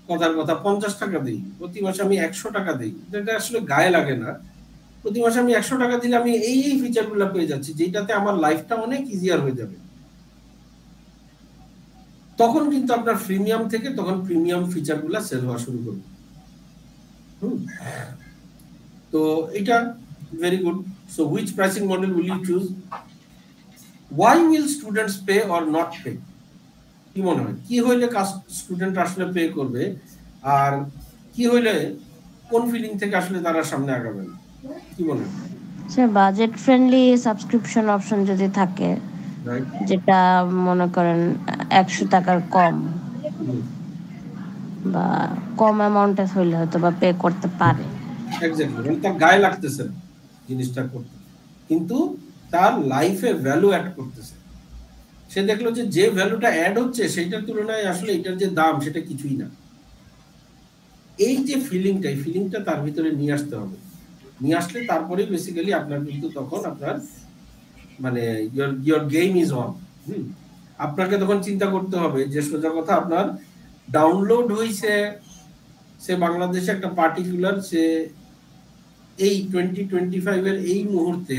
কথার কথা 50 টাকা দিই, প্রতি মাসে আমি 100 টাকা দিই, যেটা আসলে গায়ে লাগে না, প্রতি মাসে আমি 100 টাকা দিলে আমি এই এই ফিচারগুলো পেয়ে যাচ্ছি যেটাতে আমার লাইফটা অনেক ইজিয়ার হয়ে যাবে, তখন কিন্তু আপনার প্রিমিয়াম থেকে তখন প্রিমিয়াম ফিচারগুলো সেল হওয়া শুরু করবে। তো এটা very good. So which pricing model will you choose? Why will students pay or not pay? কি মনে হয় কি হইলে স্টুডেন্ট আসলে পে করবে, আর কি হইলে কোন ফিলিং থেকে আসলে তারা সামনে আগাবে, কি মনে হয়? Sir budget friendly subscription option যদি থাকে, যেটা মনে করেন 100 টাকার কম বা কম অ্যামাউন্টে হইলে হয়তো বা পে করতে পারে। এক্স্যাক্টলি, মানে তার গায়ে লাগতেছে না জিনিসটা করতে, কিন্তু তার লাইফে ভ্যালু অ্যাড করতেছে। সে দেখলো যে যে ভ্যালুটা অ্যাড হচ্ছে সেইটার তুলনায় আসলে এটার যে দাম সেটা কিছুই না। এই যে ফিলিংটা, এই ফিলিংটা তার ভিতরে নিয়ে আসতে হবে। নিয়ে আসলে তারপরে বেসিক্যালি আপনার কিন্তু তখন আপনার মানে ইয়োর গেম ইজ অন। আপনাকে তখন চিন্তা করতে হবে যে সোজা কথা আপনার ডাউনলোড হইছে সে বাংলাদেশে একটা পার্টিকুলার, সে এই 2025 এর এই মুহূর্তে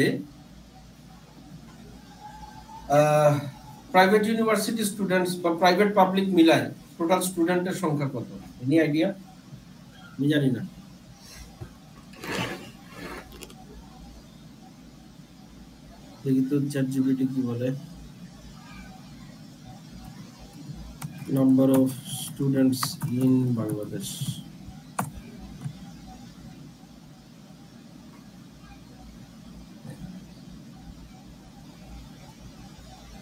প্রাইভেট ইউনিভার্সিটি স্টুডেন্টস বা প্রাইভেট পাবলিক মিলায় টোটাল স্টুডেন্টের সংখ্যা কত, এনি আইডিয়া? আমি জানি না। দেখি তো চ্যাট জিপিটি কি বলে। Number of students in Bangladesh,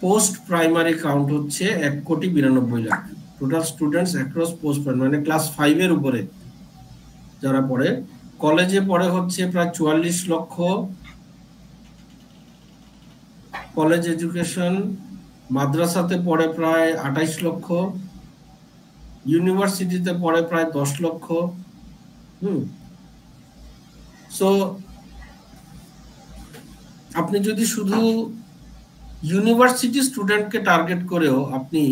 post primary count হচ্ছে 1,92,00,000। Total students across post primary মানে ক্লাস 5 এর উপরে যারা পড়ে, কলেজে পড়ে হচ্ছে প্রায় 44 লক্ষ, কলেজ এডুকেশন, মাদ্রাসাতে পড়ে প্রায় 28 লক্ষ, ইউনিভার্সিটিতে পড়ে প্রায় 10 লক্ষ। সো আপনি যদি শুধু ইউনিভার্সিটি স্টুডেন্টকে টার্গেট করেও আপনি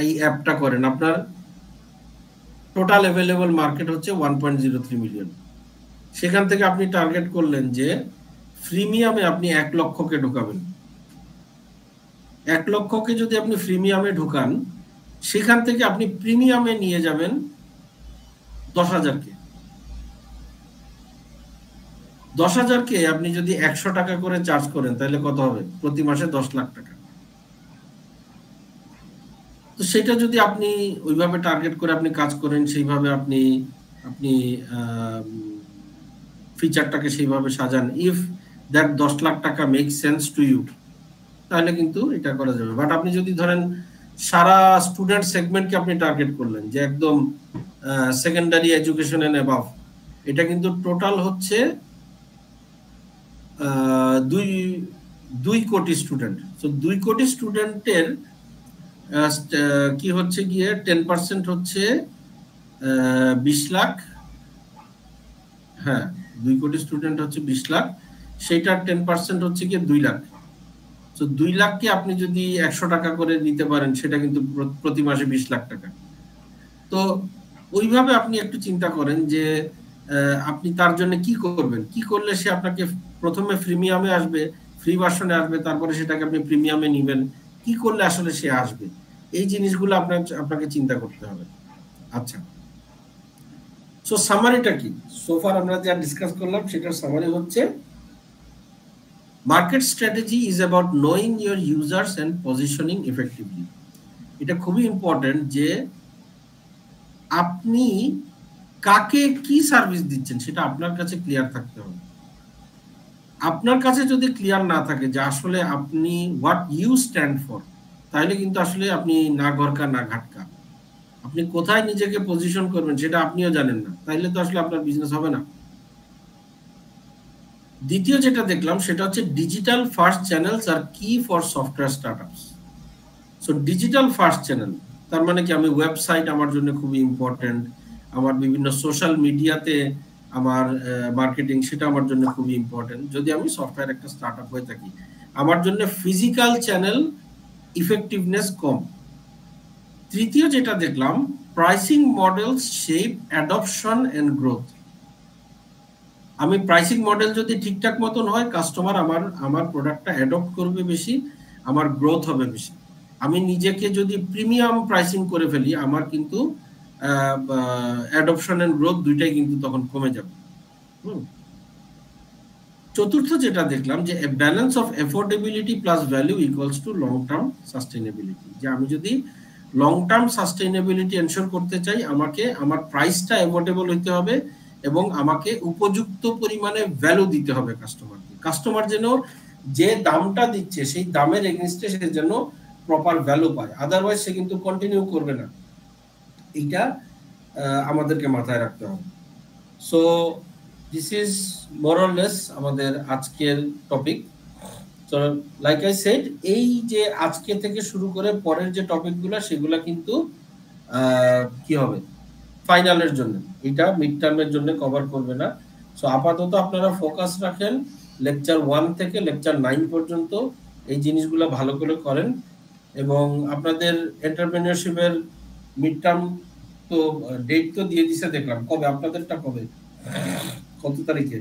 এই অ্যাপটা করেন, আপনার টোটাল অ্যাভেলেবল মার্কেট হচ্ছে 1.03 মিলিয়ন। সেখান থেকে আপনি টার্গেট করলেন যে প্রিমিয়ামে আপনি 1 লক্ষকে ঢোকাবেন। 1 লক্ষকে যদি আপনি প্রিমিয়ামে ঢোকান, সেখান থেকে আপনি প্রিমিয়ামে নিয়ে যাবেন 10,000কে। 10,000কে আপনি যদি 100 টাকা করে চার্জ করেন তাহলে কত হবে? প্রতি মাসে 10 লাখ টাকা। তো সেটা যদি আপনি ওইভাবে টার্গেট করে আপনি কাজ করেন, সেইভাবে আপনি ফিচারটাকে সেইভাবে সাজান, ইফ দ্যাট 10 লাখ টাকা মেক সেন্স টু ইউ, তাহলে কিন্তু এটা করা যাবে। বাট আপনি যদি ধরেন সারা স্টুডেন্ট সেগমেন্টকে আপনি টার্গেট করলেন যে একদম সেকেন্ডারি এডুকেশন এন্ড অ্যাবাভ, এটা কিন্তু টোটাল হচ্ছে 2 কোটি স্টুডেন্ট। তো 2 কোটি স্টুডেন্টের কি হচ্ছে গিয়ে 10% হচ্ছে 20 লাখ। হ্যাঁ, 2 কোটি স্টুডেন্ট হচ্ছে 20 লাখ, সেইটার 10% হচ্ছে গিয়ে 2 লাখ। তো 2 লাখকে আপনি যদি 100 টাকা করে নিতে পারেন, সেটা কিন্তু প্রতি মাসে 20 লাখ টাকা। তো ওইভাবে আপনি একটু চিন্তা করেন যে আপনি তার জন্য কি করবেন, কি করলে সে আপনাকে প্রথমে প্রিমিয়ামে আসবে, ফ্রি ভার্সনে আসবে, তারপরে সেটাকে আপনি প্রিমিয়ামে নেবেন, কি করলে আসলে সে আসবে, এই জিনিসগুলো আপনাকে চিন্তা করতে হবে। আচ্ছা, সো সামারিটা কি? সোফার আমরা যা ডিসকাস করলাম সেটার সামারি হচ্ছে market strategy is about knowing your users and positioning effectively. এটা খুবই ইম্পর্টেন্ট যে আপনি কাকে কি সার্ভিস দিচ্ছেন সেটা আপনার কাছে ক্লিয়ার থাকতে হবে। আপনার কাছে যদি ক্লিয়ার না থাকে যে আসলে আপনি হোয়াট ইউ স্ট্যান্ড ফর, তাহলে কিন্তু আসলে আপনি না ঘরকা না ঘাটকা, আপনি কোথায় নিজেকে পজিশন করবেন সেটা আপনিও জানেন না, তাইলে তো আসলে আপনার বিজনেস হবে না। দ্বিতীয় যেটা দেখলাম সেটা হচ্ছে ডিজিটাল ফার্স্ট চ্যানেলস আর কি for software startups. So digital first channel তার মানে কি, আমি ওয়েবসাইট আমার জন্য খুবই ইম্পর্টেন্ট, আমার বিভিন্ন সোশ্যাল মিডিয়াতে আমার মার্কেটিং, সেটা আমার জন্য খুবই ইম্পর্টেন্ট যদি আমি সফটওয়্যার একটা স্টার্টআপ হয়ে থাকি। আমার জন্য ফিজিক্যাল চ্যানেল ইফেক্টিভনেস কম। তৃতীয় যেটা দেখলাম, pricing models shape adoption and growth. আমি প্রাইসিং মডেল যদি ঠিকঠাক মতন হয়, কাস্টমার আমার প্রোডাক্টটা অ্যাডপ্ট করবে বেশি, আমার গ্রোথ হবে বেশি। আমি নিজেকে যদি প্রিমিয়াম প্রাইসিং করে ফেলি, আমার কিন্তু অ্যাডপশন এন্ড গ্রোথ দুইটাই কিন্তু তখন কমে যাবে। চতুর্থ যেটা দেখলাম যে balance of affordability plus value equals to long term sustainability. যে আমি যদি লং টার্ম সাস্টেইনেবিলিটি এনশিওর করতে চাই, আমাকে আমার প্রাইসটা এফোর্ডেবল হইতে হবে এবং আমাকে উপযুক্ত পরিমাণে ভ্যালু দিতে হবে কাস্টমারকে। কাস্টমার যেন যে দামটা দিচ্ছে সেই দামের এগেইনস্টে সে যেন প্রপার ভ্যালু পায়, আদারওয়াইজ সে কিন্তু কন্টিনিউ করবে না। এইটা আমাদেরকে মাথায় রাখতে হবে। So this is more or less আমাদের আজকের topic. So like I said, এই যে আজকে থেকে শুরু করে পরের যে টপিকগুলো সেগুলো কিন্তু কি হবে ফাইনালের জন্য, এটা মিড টার্মের জন্য কভার করবে না। সো আপাতত আপনারা ফোকাস রাখেন লেকচার 1 থেকে লেকচার 9 পর্যন্ত এই জিনিসগুলো ভালো করে করেন। এবং আপনাদের এন্টারপ্রেনিয়রশিপের মিড টার্ম তো ডেট তো দিয়ে দিছে দেখলাম, কবে আপনাদেরটা কবে, কত তারিখে?